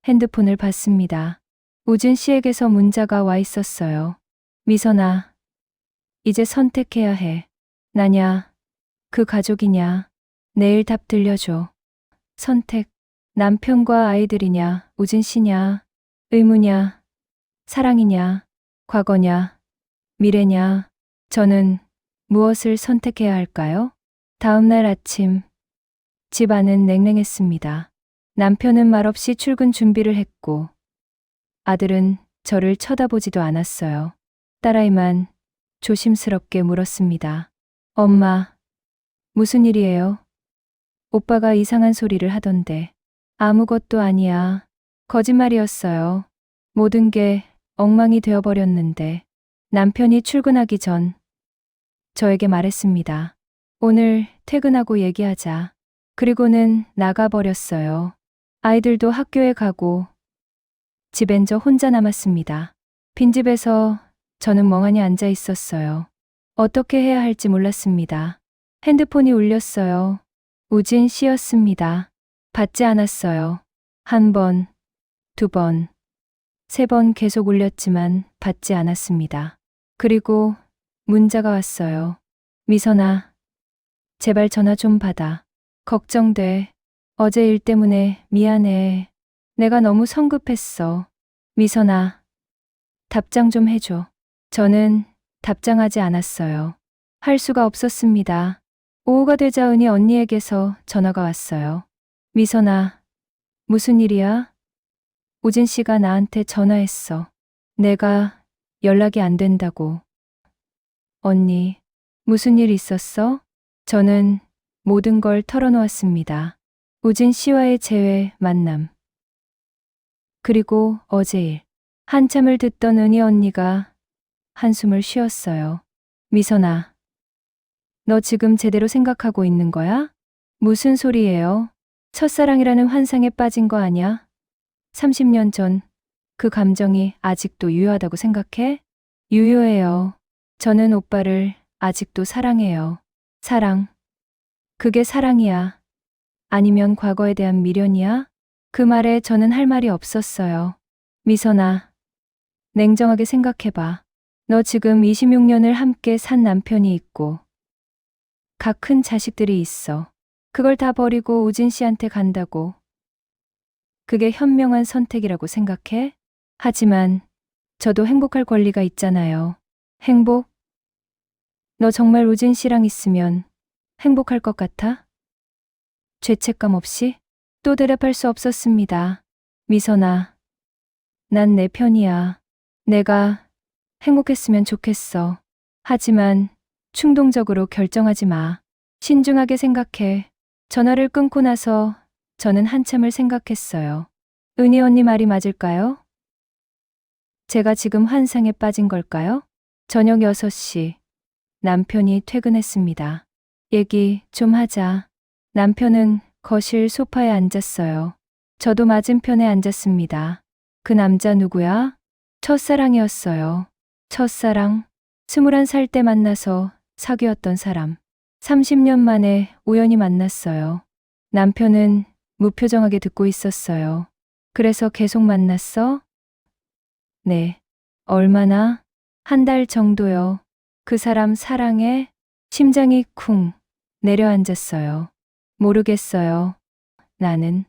핸드폰을 봤습니다. 우진 씨에게서 문자가 와 있었어요. 미선아, 이제 선택해야 해. 나냐, 그 가족이냐, 내일 답 들려줘. 선택, 남편과 아이들이냐, 우진 씨냐, 의무냐, 사랑이냐, 과거냐, 미래냐, 저는 무엇을 선택해야 할까요? 다음 날 아침, 집 안은 냉랭했습니다. 남편은 말없이 출근 준비를 했고 아들은 저를 쳐다보지도 않았어요. 딸아이만 조심스럽게 물었습니다. 엄마, 무슨 일이에요? 오빠가 이상한 소리를 하던데. 아무것도 아니야. 거짓말이었어요. 모든 게 엉망이 되어버렸는데 남편이 출근하기 전 저에게 말했습니다. 오늘 퇴근하고 얘기하자. 그리고는 나가버렸어요. 아이들도 학교에 가고 집엔 저 혼자 남았습니다. 빈집에서 저는 멍하니 앉아 있었어요. 어떻게 해야 할지 몰랐습니다. 핸드폰이 울렸어요. 우진 씨였습니다. 받지 않았어요. 한 번, 두 번, 세 번 계속 울렸지만 받지 않았습니다. 그리고 문자가 왔어요. 미선아, 제발 전화 좀 받아. 걱정돼. 어제 일 때문에 미안해. 내가 너무 성급했어. 미선아, 답장 좀 해줘. 저는 답장하지 않았어요. 할 수가 없었습니다. 오후가 되자 은희 언니에게서 전화가 왔어요. 미선아, 무슨 일이야? 우진 씨가 나한테 전화했어. 내가 연락이 안 된다고. 언니, 무슨 일 있었어? 저는 모든 걸 털어놓았습니다. 우진 씨와의 재회 만남. 그리고 어제 일. 한참을 듣던 은희 언니가 한숨을 쉬었어요. 미선아, 너 지금 제대로 생각하고 있는 거야? 무슨 소리예요? 첫사랑이라는 환상에 빠진 거 아냐? 30년 전 그 감정이 아직도 유효하다고 생각해? 유효해요. 저는 오빠를 아직도 사랑해요. 사랑. 그게 사랑이야. 아니면 과거에 대한 미련이야? 그 말에 저는 할 말이 없었어요. 미선아, 냉정하게 생각해봐. 너 지금 26년을 함께 산 남편이 있고 각 큰 자식들이 있어. 그걸 다 버리고 우진 씨한테 간다고. 그게 현명한 선택이라고 생각해? 하지만 저도 행복할 권리가 있잖아요. 행복? 너 정말 우진 씨랑 있으면 행복할 것 같아? 죄책감 없이? 또 대답할 수 없었습니다. 미선아, 난 내 편이야. 내가 행복했으면 좋겠어. 하지만 충동적으로 결정하지 마. 신중하게 생각해. 전화를 끊고 나서 저는 한참을 생각했어요. 은희 언니 말이 맞을까요? 제가 지금 환상에 빠진 걸까요? 저녁 6시. 남편이 퇴근했습니다. 얘기 좀 하자. 남편은 거실 소파에 앉았어요. 저도 맞은편에 앉았습니다. 그 남자 누구야? 첫사랑이었어요. 첫사랑. 21살 때 만나서 사귀었던 사람. 30년 만에 우연히 만났어요. 남편은 무표정하게 듣고 있었어요. 그래서 계속 만났어? 네. 얼마나? 한 달 정도요. 그 사람 사랑해? 심장이 쿵 내려앉았어요. 모르겠어요. 나는,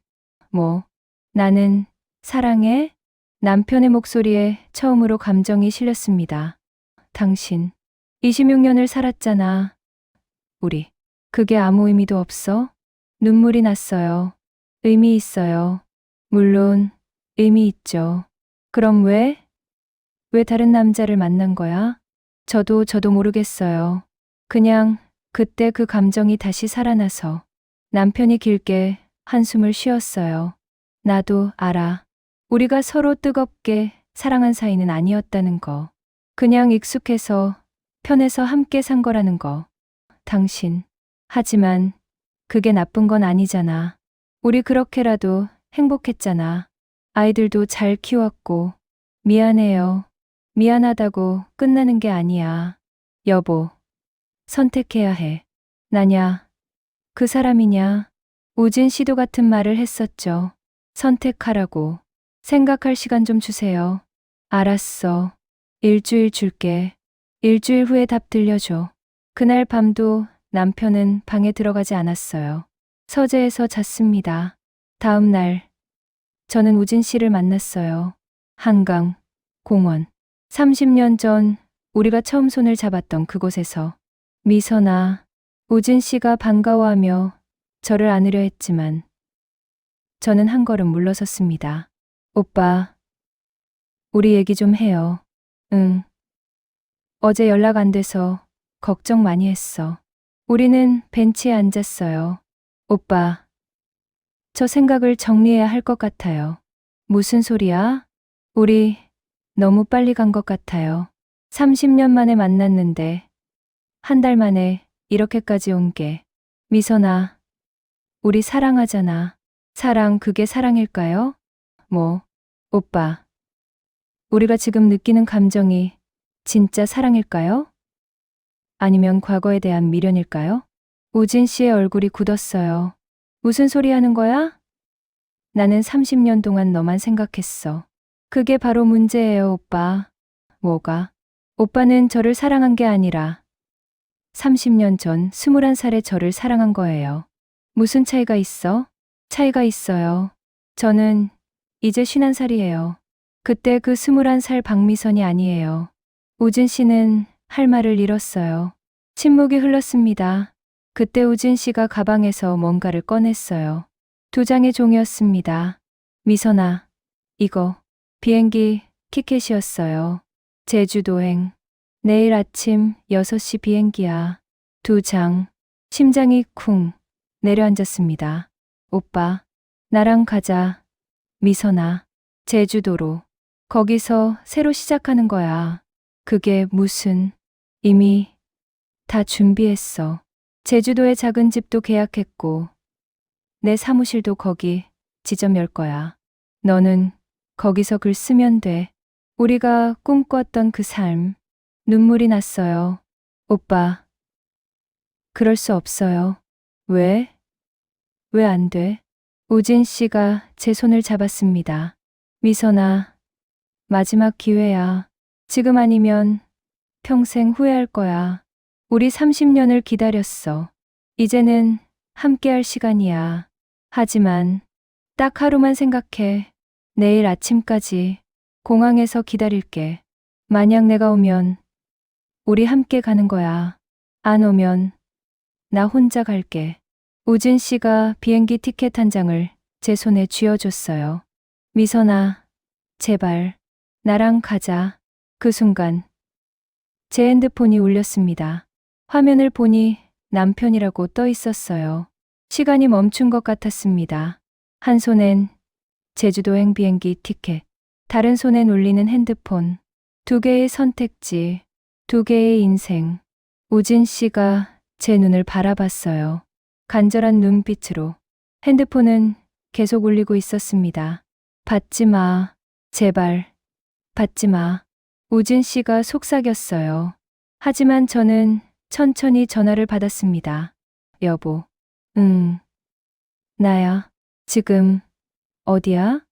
나는 사랑해? 남편의 목소리에 처음으로 감정이 실렸습니다. 당신, 26년을 살았잖아. 우리, 그게 아무 의미도 없어? 눈물이 났어요. 의미 있어요. 물론, 의미 있죠. 그럼 왜 다른 남자를 만난 거야? 저도 모르겠어요. 그냥 그때 그 감정이 다시 살아나서 남편이 길게 한숨을 쉬었어요. 나도 알아. 우리가 서로 뜨겁게 사랑한 사이는 아니었다는 거. 그냥 익숙해서 편해서 함께 산 거라는 거. 당신. 하지만 그게 나쁜 건 아니잖아. 우리 그렇게라도 행복했잖아. 아이들도 잘 키웠고. 미안해요. 미안하다고 끝나는 게 아니야. 여보, 선택해야 해. 나냐, 그 사람이냐. 우진 씨도 같은 말을 했었죠. 선택하라고. 생각할 시간 좀 주세요. 알았어. 일주일 줄게. 일주일 후에 답 들려줘. 그날 밤도 남편은 방에 들어가지 않았어요. 서재에서 잤습니다. 다음 날, 저는 우진 씨를 만났어요. 한강, 공원. 30년 전 우리가 처음 손을 잡았던 그곳에서. 미선아, 우진 씨가 반가워하며 저를 안으려 했지만 저는 한 걸음 물러섰습니다. 오빠, 우리 얘기 좀 해요. 응. 어제 연락 안 돼서 걱정 많이 했어. 우리는 벤치에 앉았어요. 오빠, 저 생각을 정리해야 할 것 같아요. 무슨 소리야? 우리 너무 빨리 간 것 같아요. 30년 만에 만났는데 한 달 만에 이렇게까지 온 게. 미선아, 우리 사랑하잖아. 사랑, 그게 사랑일까요? 뭐, 오빠, 우리가 지금 느끼는 감정이 진짜 사랑일까요? 아니면 과거에 대한 미련일까요? 우진 씨의 얼굴이 굳었어요. 무슨 소리 하는 거야? 나는 30년 동안 너만 생각했어. 그게 바로 문제예요, 오빠. 뭐가? 오빠는 저를 사랑한 게 아니라 30년 전 21살의 저를 사랑한 거예요. 무슨 차이가 있어? 차이가 있어요. 저는 이제 51살이에요. 그때 그 21살 박미선이 아니에요. 우진 씨는 할 말을 잃었어요. 침묵이 흘렀습니다. 그때 우진 씨가 가방에서 뭔가를 꺼냈어요. 2장의 종이었습니다. 미선아, 이거 비행기 티켓이었어요. 제주도행. 내일 아침 6시 비행기야. 2장. 심장이 쿵 내려앉았습니다. 오빠, 나랑 가자. 미선아, 제주도로. 거기서 새로 시작하는 거야. 그게 무슨, 이미 다 준비했어. 제주도의 작은 집도 계약했고, 내 사무실도 거기 지점 열 거야. 너는 거기서 글 쓰면 돼. 우리가 꿈꿨던 그 삶. 눈물이 났어요. 오빠, 그럴 수 없어요. 왜? 왜 안 돼? 우진 씨가 제 손을 잡았습니다. 미선아, 마지막 기회야. 지금 아니면 평생 후회할 거야. 우리 30년을 기다렸어. 이제는 함께할 시간이야. 하지만 딱 하루만 생각해. 내일 아침까지 공항에서 기다릴게. 만약 내가 오면 우리 함께 가는 거야. 안 오면 나 혼자 갈게. 우진 씨가 비행기 티켓 한 장을 제 손에 쥐어줬어요. 미선아, 제발 나랑 가자. 그 순간 제 핸드폰이 울렸습니다. 화면을 보니 남편이라고 떠 있었어요. 시간이 멈춘 것 같았습니다. 한 손엔 제주도행 비행기 티켓, 다른 손엔 울리는 핸드폰. 2개의 선택지, 2개의 인생. 우진 씨가 제 눈을 바라봤어요. 간절한 눈빛으로. 핸드폰은 계속 울리고 있었습니다. 받지 마. 제발. 받지 마. 우진 씨가 속삭였어요. 하지만 저는 천천히 전화를 받았습니다. 여보. 응. 나야. 지금 어디야?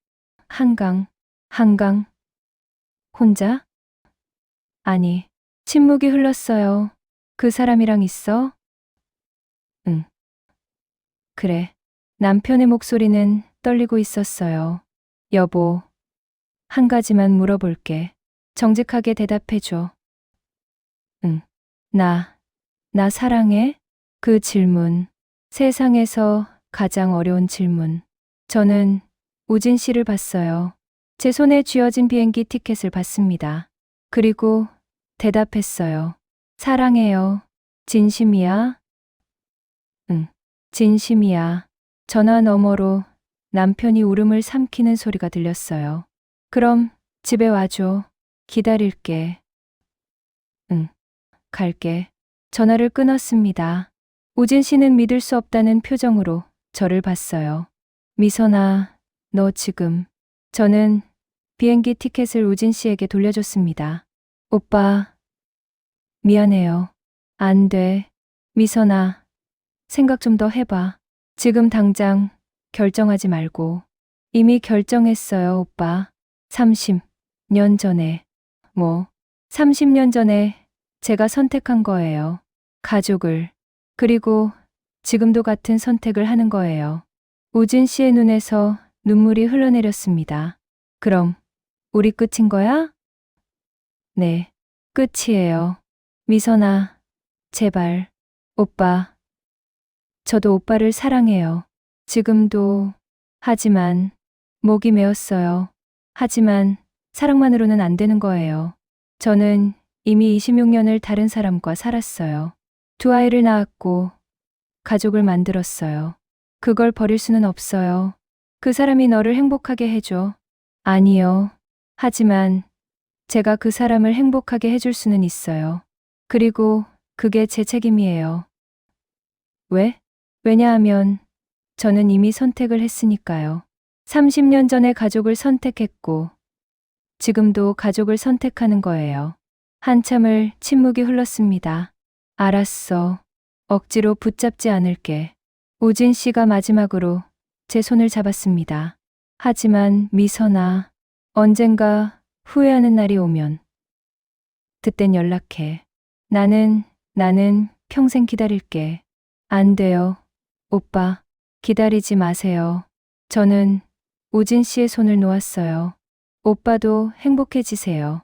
한강. 한강. 혼자? 아니. 침묵이 흘렀어요. 그 사람이랑 있어? 응. 그래. 남편의 목소리는 떨리고 있었어요. 여보, 한 가지만 물어볼게. 정직하게 대답해줘. 응. 나 사랑해? 그 질문. 세상에서 가장 어려운 질문. 저는 우진 씨를 봤어요. 제 손에 쥐어진 비행기 티켓을 봤습니다. 그리고 대답했어요. 사랑해요. 진심이야? 응. 진심이야. 전화 너머로 남편이 울음을 삼키는 소리가 들렸어요. 그럼 집에 와줘. 기다릴게. 응. 갈게. 전화를 끊었습니다. 우진 씨는 믿을 수 없다는 표정으로 저를 봤어요. 미선아, 너 지금. 저는 비행기 티켓을 우진 씨에게 돌려줬습니다. 오빠, 미안해요. 안 돼. 미선아, 생각 좀 더 해봐. 지금 당장 결정하지 말고. 이미 결정했어요, 오빠. 30년 전에. 30년 전에 제가 선택한 거예요. 가족을. 그리고 지금도 같은 선택을 하는 거예요. 우진 씨의 눈에서 눈물이 흘러내렸습니다. 그럼 우리 끝인 거야? 네, 끝이에요. 미선아, 제발. 오빠, 저도 오빠를 사랑해요. 지금도 하지만 목이 메었어요. 하지만 사랑만으로는 안 되는 거예요. 저는 이미 26년을 다른 사람과 살았어요. 두 아이를 낳았고 가족을 만들었어요. 그걸 버릴 수는 없어요. 그 사람이 너를 행복하게 해줘. 아니요. 하지만 제가 그 사람을 행복하게 해줄 수는 있어요. 그리고 그게 제 책임이에요. 왜? 왜냐하면 저는 이미 선택을 했으니까요. 30년 전에 가족을 선택했고 지금도 가족을 선택하는 거예요. 한참을 침묵이 흘렀습니다. 알았어. 억지로 붙잡지 않을게. 우진 씨가 마지막으로 제 손을 잡았습니다. 하지만 미선아, 언젠가 후회하는 날이 오면 그땐 연락해. 나는 평생 기다릴게. 안 돼요. 오빠, 기다리지 마세요. 저는 우진 씨의 손을 놓았어요. 오빠도 행복해지세요.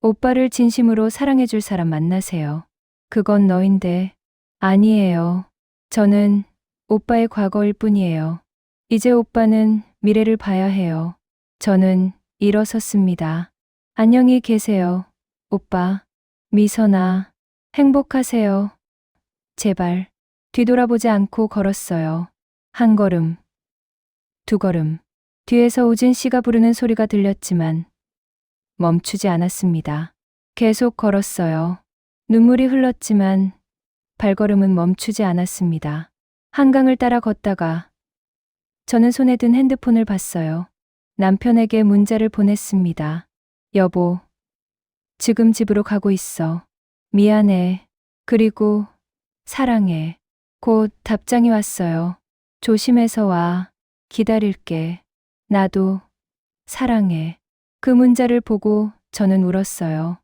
오빠를 진심으로 사랑해줄 사람 만나세요. 그건 너인데. 아니에요. 저는 오빠의 과거일 뿐이에요. 이제 오빠는 미래를 봐야 해요. 저는 일어섰습니다. 안녕히 계세요. 오빠, 미선아, 행복하세요. 제발. 뒤돌아보지 않고 걸었어요. 한 걸음, 두 걸음. 뒤에서 우진 씨가 부르는 소리가 들렸지만 멈추지 않았습니다. 계속 걸었어요. 눈물이 흘렀지만 발걸음은 멈추지 않았습니다. 한강을 따라 걷다가 저는 손에 든 핸드폰을 봤어요. 남편에게 문자를 보냈습니다. 여보, 지금 집으로 가고 있어. 미안해. 그리고 사랑해. 곧 답장이 왔어요. 조심해서 와. 기다릴게. 나도 사랑해. 그 문자를 보고 저는 울었어요.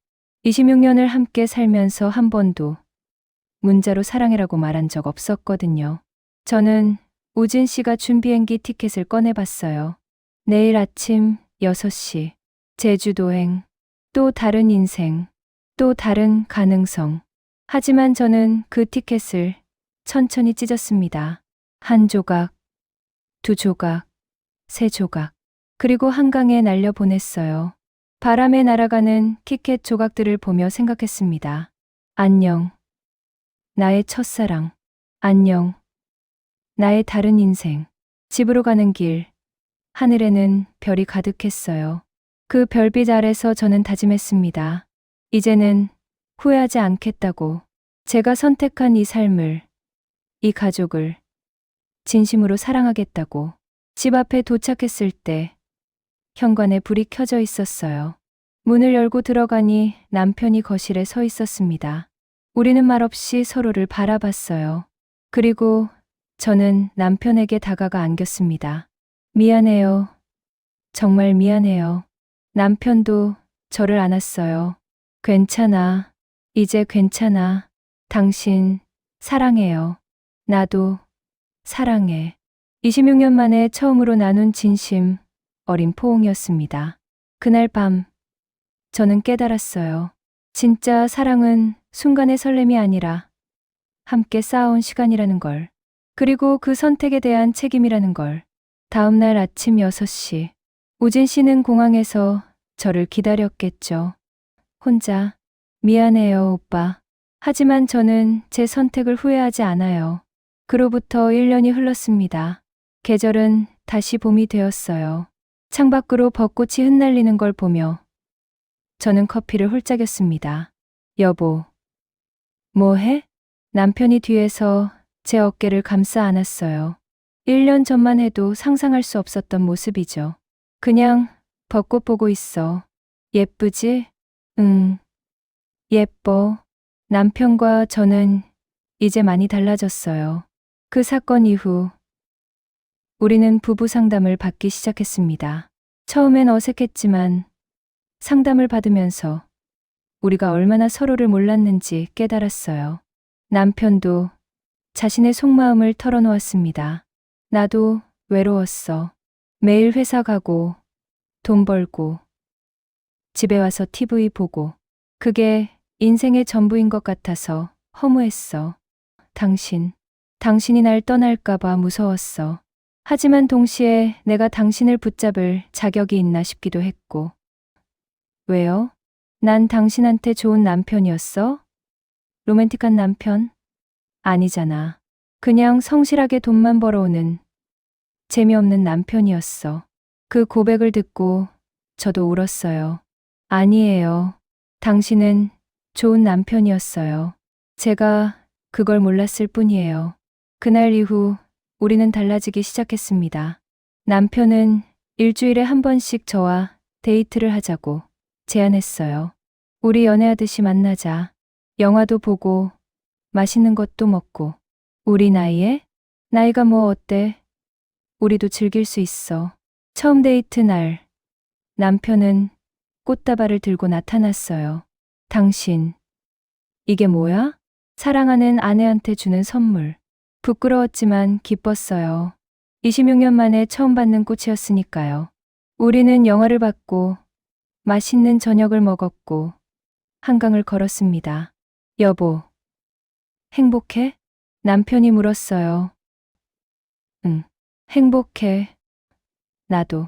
26년을 함께 살면서 한 번도 문자로 사랑해라고 말한 적 없었거든요. 저는 우진 씨가 준 비행기 티켓을 꺼내봤어요. 내일 아침 6시. 제주도행. 또 다른 인생. 또 다른 가능성. 하지만 저는 그 티켓을 천천히 찢었습니다. 한 조각, 두 조각, 세 조각. 그리고 한강에 날려보냈어요. 바람에 날아가는 티켓 조각들을 보며 생각했습니다. 안녕. 나의 첫사랑. 안녕. 나의 다른 인생. 집으로 가는 길. 하늘에는 별이 가득했어요. 그 별빛 아래서 저는 다짐했습니다. 이제는 후회하지 않겠다고. 제가 선택한 이 삶을, 이 가족을 진심으로 사랑하겠다고. 집 앞에 도착했을 때 현관에 불이 켜져 있었어요. 문을 열고 들어가니 남편이 거실에 서 있었습니다. 우리는 말없이 서로를 바라봤어요. 그리고 저는 남편에게 다가가 안겼습니다. 미안해요. 정말 미안해요. 남편도 저를 안았어요. 괜찮아. 이제 괜찮아. 당신 사랑해요. 나도 사랑해. 26년 만에 처음으로 나눈 진심 어린 포옹이었습니다. 그날 밤 저는 깨달았어요. 진짜 사랑은 순간의 설렘이 아니라 함께 쌓아온 시간이라는 걸. 그리고 그 선택에 대한 책임이라는 걸. 다음 날 아침 6시. 우진 씨는 공항에서 저를 기다렸겠죠. 혼자. 미안해요, 오빠. 하지만 저는 제 선택을 후회하지 않아요. 그로부터 1년이 흘렀습니다. 계절은 다시 봄이 되었어요. 창밖으로 벚꽃이 흩날리는 걸 보며 저는 커피를 홀짝였습니다. 여보, 뭐 해? 남편이 뒤에서 제 어깨를 감싸 안았어요. 1년 전만 해도 상상할 수 없었던 모습이죠. 그냥 벚꽃 보고 있어. 예쁘지? 응. 예뻐. 남편과 저는 이제 많이 달라졌어요. 그 사건 이후 우리는 부부 상담을 받기 시작했습니다. 처음엔 어색했지만 상담을 받으면서 우리가 얼마나 서로를 몰랐는지 깨달았어요. 남편도 자신의 속마음을 털어놓았습니다. 나도 외로웠어. 매일 회사 가고 돈 벌고 집에 와서 TV 보고 그게 인생의 전부인 것 같아서 허무했어. 당신이 날 떠날까봐 무서웠어. 하지만 동시에 내가 당신을 붙잡을 자격이 있나 싶기도 했고. 왜요? 난 당신한테 좋은 남편이었어? 로맨틱한 남편? 아니잖아. 그냥 성실하게 돈만 벌어오는 재미없는 남편이었어. 그 고백을 듣고 저도 울었어요. 아니에요. 당신은 좋은 남편이었어요. 제가 그걸 몰랐을 뿐이에요. 그날 이후 우리는 달라지기 시작했습니다. 남편은 일주일에 한 번씩 저와 데이트를 하자고 제안했어요. 우리 연애하듯이 만나자. 영화도 보고 맛있는 것도 먹고. 우리 나이에? 나이가 뭐 어때? 우리도 즐길 수 있어. 처음 데이트 날 남편은 꽃다발을 들고 나타났어요. 당신, 이게 뭐야? 사랑하는 아내한테 주는 선물. 부끄러웠지만 기뻤어요. 26년 만에 처음 받는 꽃이었으니까요. 우리는 영화를 봤고 맛있는 저녁을 먹었고 한강을 걸었습니다. 여보, 행복해? 남편이 물었어요. 응, 행복해. 나도.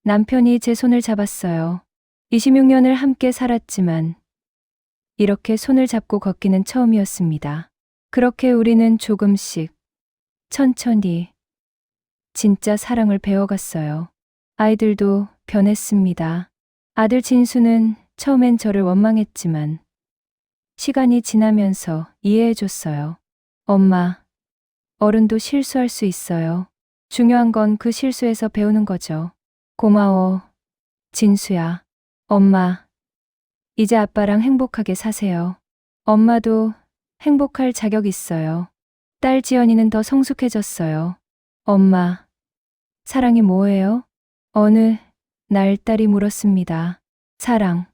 남편이 제 손을 잡았어요. 26년을 함께 살았지만 이렇게 손을 잡고 걷기는 처음이었습니다. 그렇게 우리는 조금씩, 천천히, 진짜 사랑을 배워갔어요. 아이들도 변했습니다. 아들 진수는 처음엔 저를 원망했지만 시간이 지나면서 이해해줬어요. 엄마, 어른도 실수할 수 있어요. 중요한 건 그 실수에서 배우는 거죠. 고마워, 진수야. 엄마, 이제 아빠랑 행복하게 사세요. 엄마도 행복할 자격 있어요. 딸 지연이는 더 성숙해졌어요. 엄마, 사랑이 뭐예요? 어느 날 딸이 물었습니다. 사랑.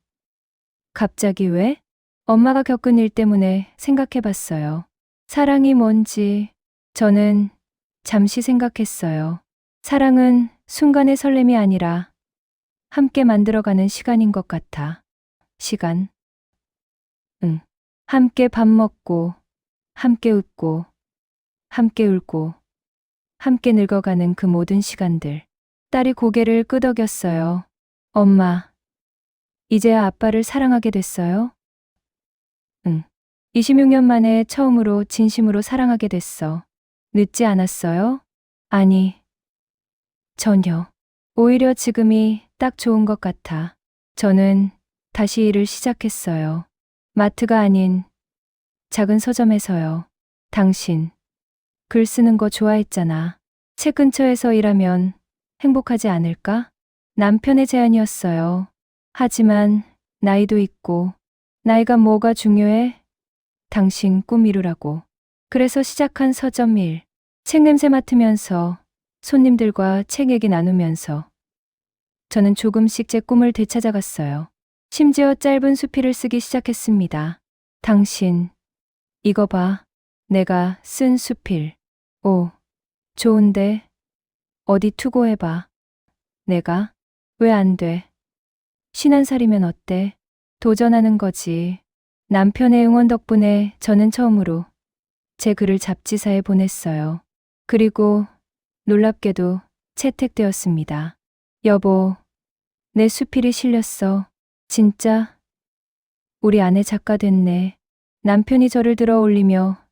갑자기 왜? 엄마가 겪은 일 때문에 생각해봤어요. 사랑이 뭔지 저는 잠시 생각했어요. 사랑은 순간의 설렘이 아니라 함께 만들어가는 시간인 것 같아. 시간. 응. 함께 밥 먹고, 함께 웃고, 함께 울고, 함께 늙어가는 그 모든 시간들. 딸이 고개를 끄덕였어요. 엄마, 이제야 아빠를 사랑하게 됐어요? 응. 26년 만에 처음으로 진심으로 사랑하게 됐어. 늦지 않았어요? 아니, 전혀. 오히려 지금이 딱 좋은 것 같아. 저는 다시 일을 시작했어요. 마트가 아닌 작은 서점에서요. 당신, 글 쓰는 거 좋아했잖아. 책 근처에서 일하면 행복하지 않을까? 남편의 제안이었어요. 하지만 나이도 있고, 나이가 뭐가 중요해? 당신 꿈 이루라고. 그래서 시작한 서점 일. 책 냄새 맡으면서 손님들과 책 얘기 나누면서 저는 조금씩 제 꿈을 되찾아갔어요. 심지어 짧은 수필을 쓰기 시작했습니다. 당신, 이거 봐. 내가 쓴 수필. 오, 좋은데. 어디 투고해봐. 내가? 왜 안 돼? 51살이면 어때? 도전하는 거지. 남편의 응원 덕분에 저는 처음으로 제 글을 잡지사에 보냈어요. 그리고 놀랍게도 채택되었습니다. 여보, 내 수필이 실렸어. 진짜? 우리 아내 작가 됐네. 남편이 저를 들어 올리며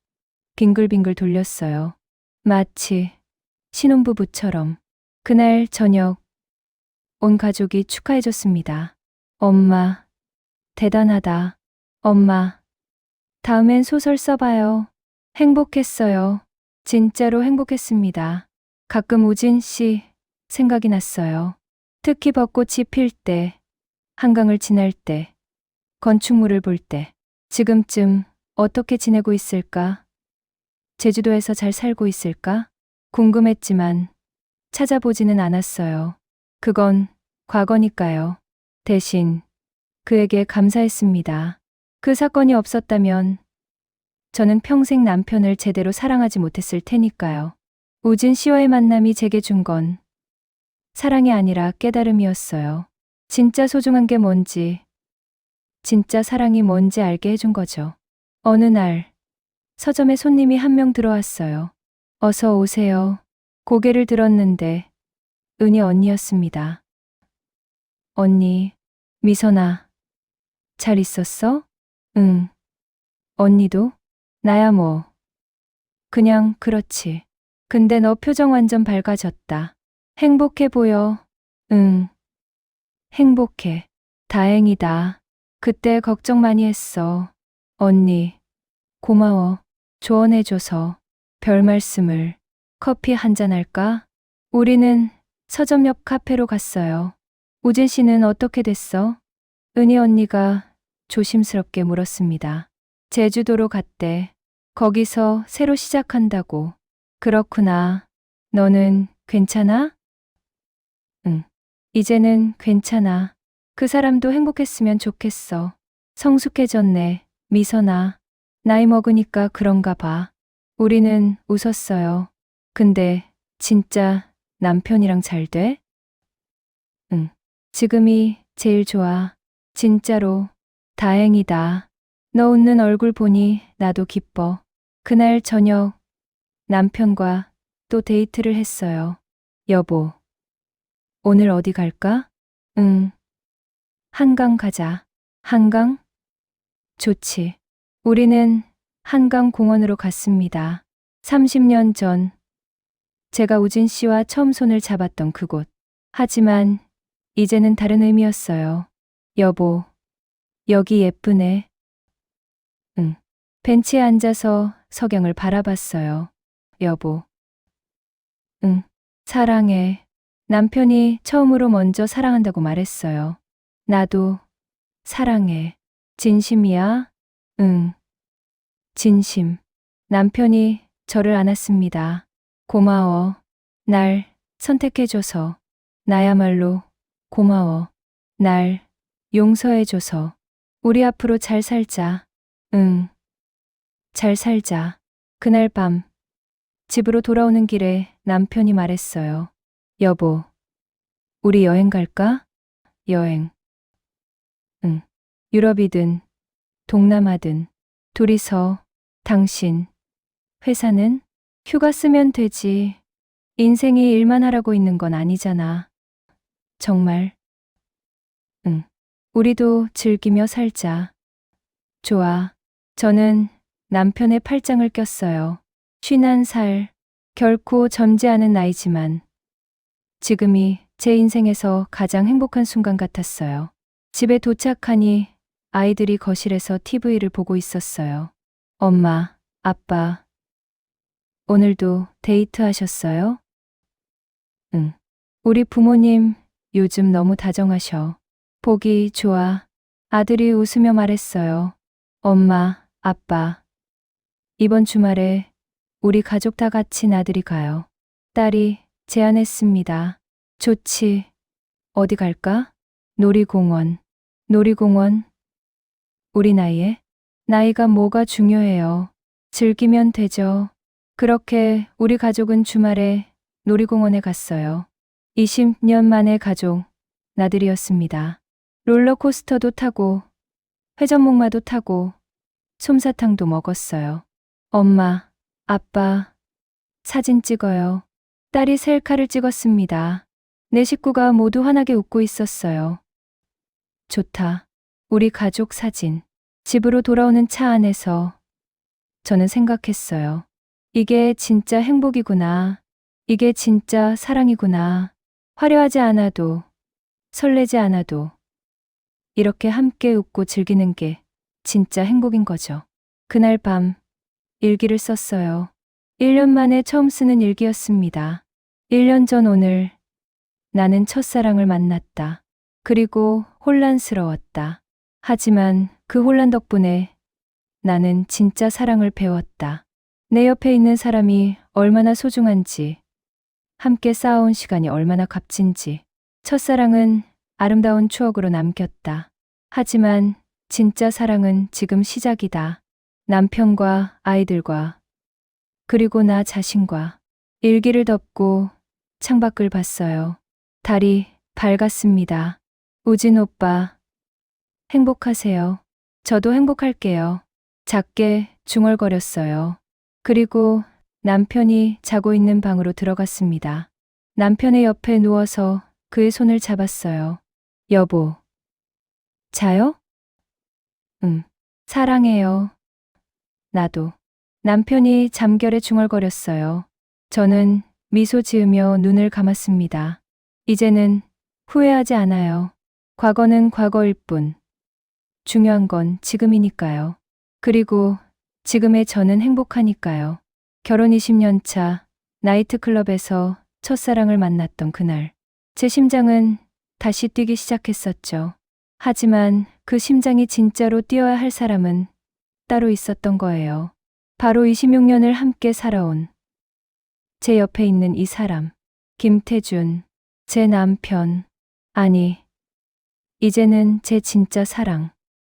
빙글빙글 돌렸어요. 마치 신혼부부처럼. 그날 저녁 온 가족이 축하해줬습니다. 엄마, 대단하다. 엄마, 다음엔 소설 써봐요. 행복했어요. 진짜로 행복했습니다. 가끔 우진 씨 생각이 났어요. 특히 벚꽃이 필 때, 한강을 지날 때, 건축물을 볼 때, 지금쯤 어떻게 지내고 있을까? 제주도에서 잘 살고 있을까? 궁금했지만 찾아보지는 않았어요. 그건 과거니까요. 대신 그에게 감사했습니다. 그 사건이 없었다면 저는 평생 남편을 제대로 사랑하지 못했을 테니까요. 우진 씨와의 만남이 제게 준 건 사랑이 아니라 깨달음이었어요. 진짜 소중한 게 뭔지, 진짜 사랑이 뭔지 알게 해준 거죠. 어느 날 서점에 손님이 한 명 들어왔어요. 어서 오세요. 고개를 들었는데 은희 언니였습니다. 언니, 미선아, 잘 있었어? 응. 언니도? 나야 뭐. 그냥 그렇지. 근데 너 표정 완전 밝아졌다. 행복해 보여. 응. 행복해. 다행이다. 그때 걱정 많이 했어. 언니, 고마워. 조언해줘서. 별 말씀을. 커피 한잔 할까? 우리는 서점 옆 카페로 갔어요. 우진 씨는 어떻게 됐어? 은희 언니가 조심스럽게 물었습니다. 제주도로 갔대. 거기서 새로 시작한다고. 그렇구나. 너는 괜찮아? 응. 이제는 괜찮아. 그 사람도 행복했으면 좋겠어. 성숙해졌네. 미선아. 나이 먹으니까 그런가 봐. 우리는 웃었어요. 근데 진짜 남편이랑 잘 돼? 응. 지금이 제일 좋아. 진짜로. 다행이다. 너 웃는 얼굴 보니 나도 기뻐. 그날 저녁 남편과 또 데이트를 했어요. 여보, 오늘 어디 갈까? 응. 한강 가자. 한강? 좋지. 우리는 한강 공원으로 갔습니다. 30년 전 제가 우진 씨와 처음 손을 잡았던 그곳. 하지만 이제는 다른 의미였어요. 여보, 여기 예쁘네. 응. 벤치에 앉아서 석양을 바라봤어요. 여보. 응. 사랑해. 남편이 처음으로 먼저 사랑한다고 말했어요. 나도 사랑해. 진심이야? 응. 진심. 남편이 저를 안았습니다. 고마워. 날 선택해줘서. 나야말로 고마워. 날 용서해줘서. 우리 앞으로 잘 살자. 응. 잘 살자. 그날 밤 집으로 돌아오는 길에 남편이 말했어요. 여보, 우리 여행 갈까? 여행. 응. 유럽이든 동남아든 둘이서. 당신 회사는? 휴가 쓰면 되지. 인생이 일만 하라고 있는 건 아니잖아. 정말. 응. 우리도 즐기며 살자. 좋아. 저는 남편의 팔짱을 꼈어요. 51살. 결코 젊지 않은 나이지만 지금이 제 인생에서 가장 행복한 순간 같았어요. 집에 도착하니 아이들이 거실에서 TV를 보고 있었어요. 엄마, 아빠, 오늘도 데이트 하셨어요? 응. 우리 부모님 요즘 너무 다정하셔. 보기 좋아. 아들이 웃으며 말했어요. 엄마, 아빠, 이번 주말에 우리 가족 다 같이 나들이 가요. 딸이 제안했습니다. 좋지. 어디 갈까? 놀이공원. 놀이공원? 우리 나이에? 나이가 뭐가 중요해요. 즐기면 되죠. 그렇게 우리 가족은 주말에 놀이공원에 갔어요. 20년 만에 가족 나들이였습니다. 롤러코스터도 타고 회전목마도 타고 솜사탕도 먹었어요. 엄마, 아빠, 사진 찍어요. 딸이 셀카를 찍었습니다. 내 식구가 모두 환하게 웃고 있었어요. 좋다. 우리 가족 사진. 집으로 돌아오는 차 안에서 저는 생각했어요. 이게 진짜 행복이구나. 이게 진짜 사랑이구나. 화려하지 않아도, 설레지 않아도, 이렇게 함께 웃고 즐기는 게 진짜 행복인 거죠. 그날 밤, 일기를 썼어요. 1년 만에 처음 쓰는 일기였습니다. 1년 전 오늘, 나는 첫사랑을 만났다. 그리고 혼란스러웠다. 하지만 그 혼란 덕분에 나는 진짜 사랑을 배웠다. 내 옆에 있는 사람이 얼마나 소중한지, 함께 쌓아온 시간이 얼마나 값진지. 첫사랑은 아름다운 추억으로 남겼다. 하지만 진짜 사랑은 지금 시작이다. 남편과 아이들과 그리고 나 자신과. 일기를 덮고 창밖을 봤어요. 달이 밝았습니다. 우진 오빠, 행복하세요. 저도 행복할게요. 작게 중얼거렸어요. 그리고 남편이 자고 있는 방으로 들어갔습니다. 남편의 옆에 누워서 그의 손을 잡았어요. 여보, 자요? 응, 사랑해요. 나도. 남편이 잠결에 중얼거렸어요. 저는 미소 지으며 눈을 감았습니다. 이제는 후회하지 않아요. 과거는 과거일 뿐. 중요한 건 지금이니까요. 그리고 지금의 저는 행복하니까요. 결혼 20년 차 나이트클럽에서 첫사랑을 만났던 그날. 제 심장은 다시 뛰기 시작했었죠. 하지만 그 심장이 진짜로 뛰어야 할 사람은 따로 있었던 거예요. 바로 26년을 함께 살아온 제 옆에 있는 이 사람. 김태준, 제 남편. 아니, 이제는 제 진짜 사랑.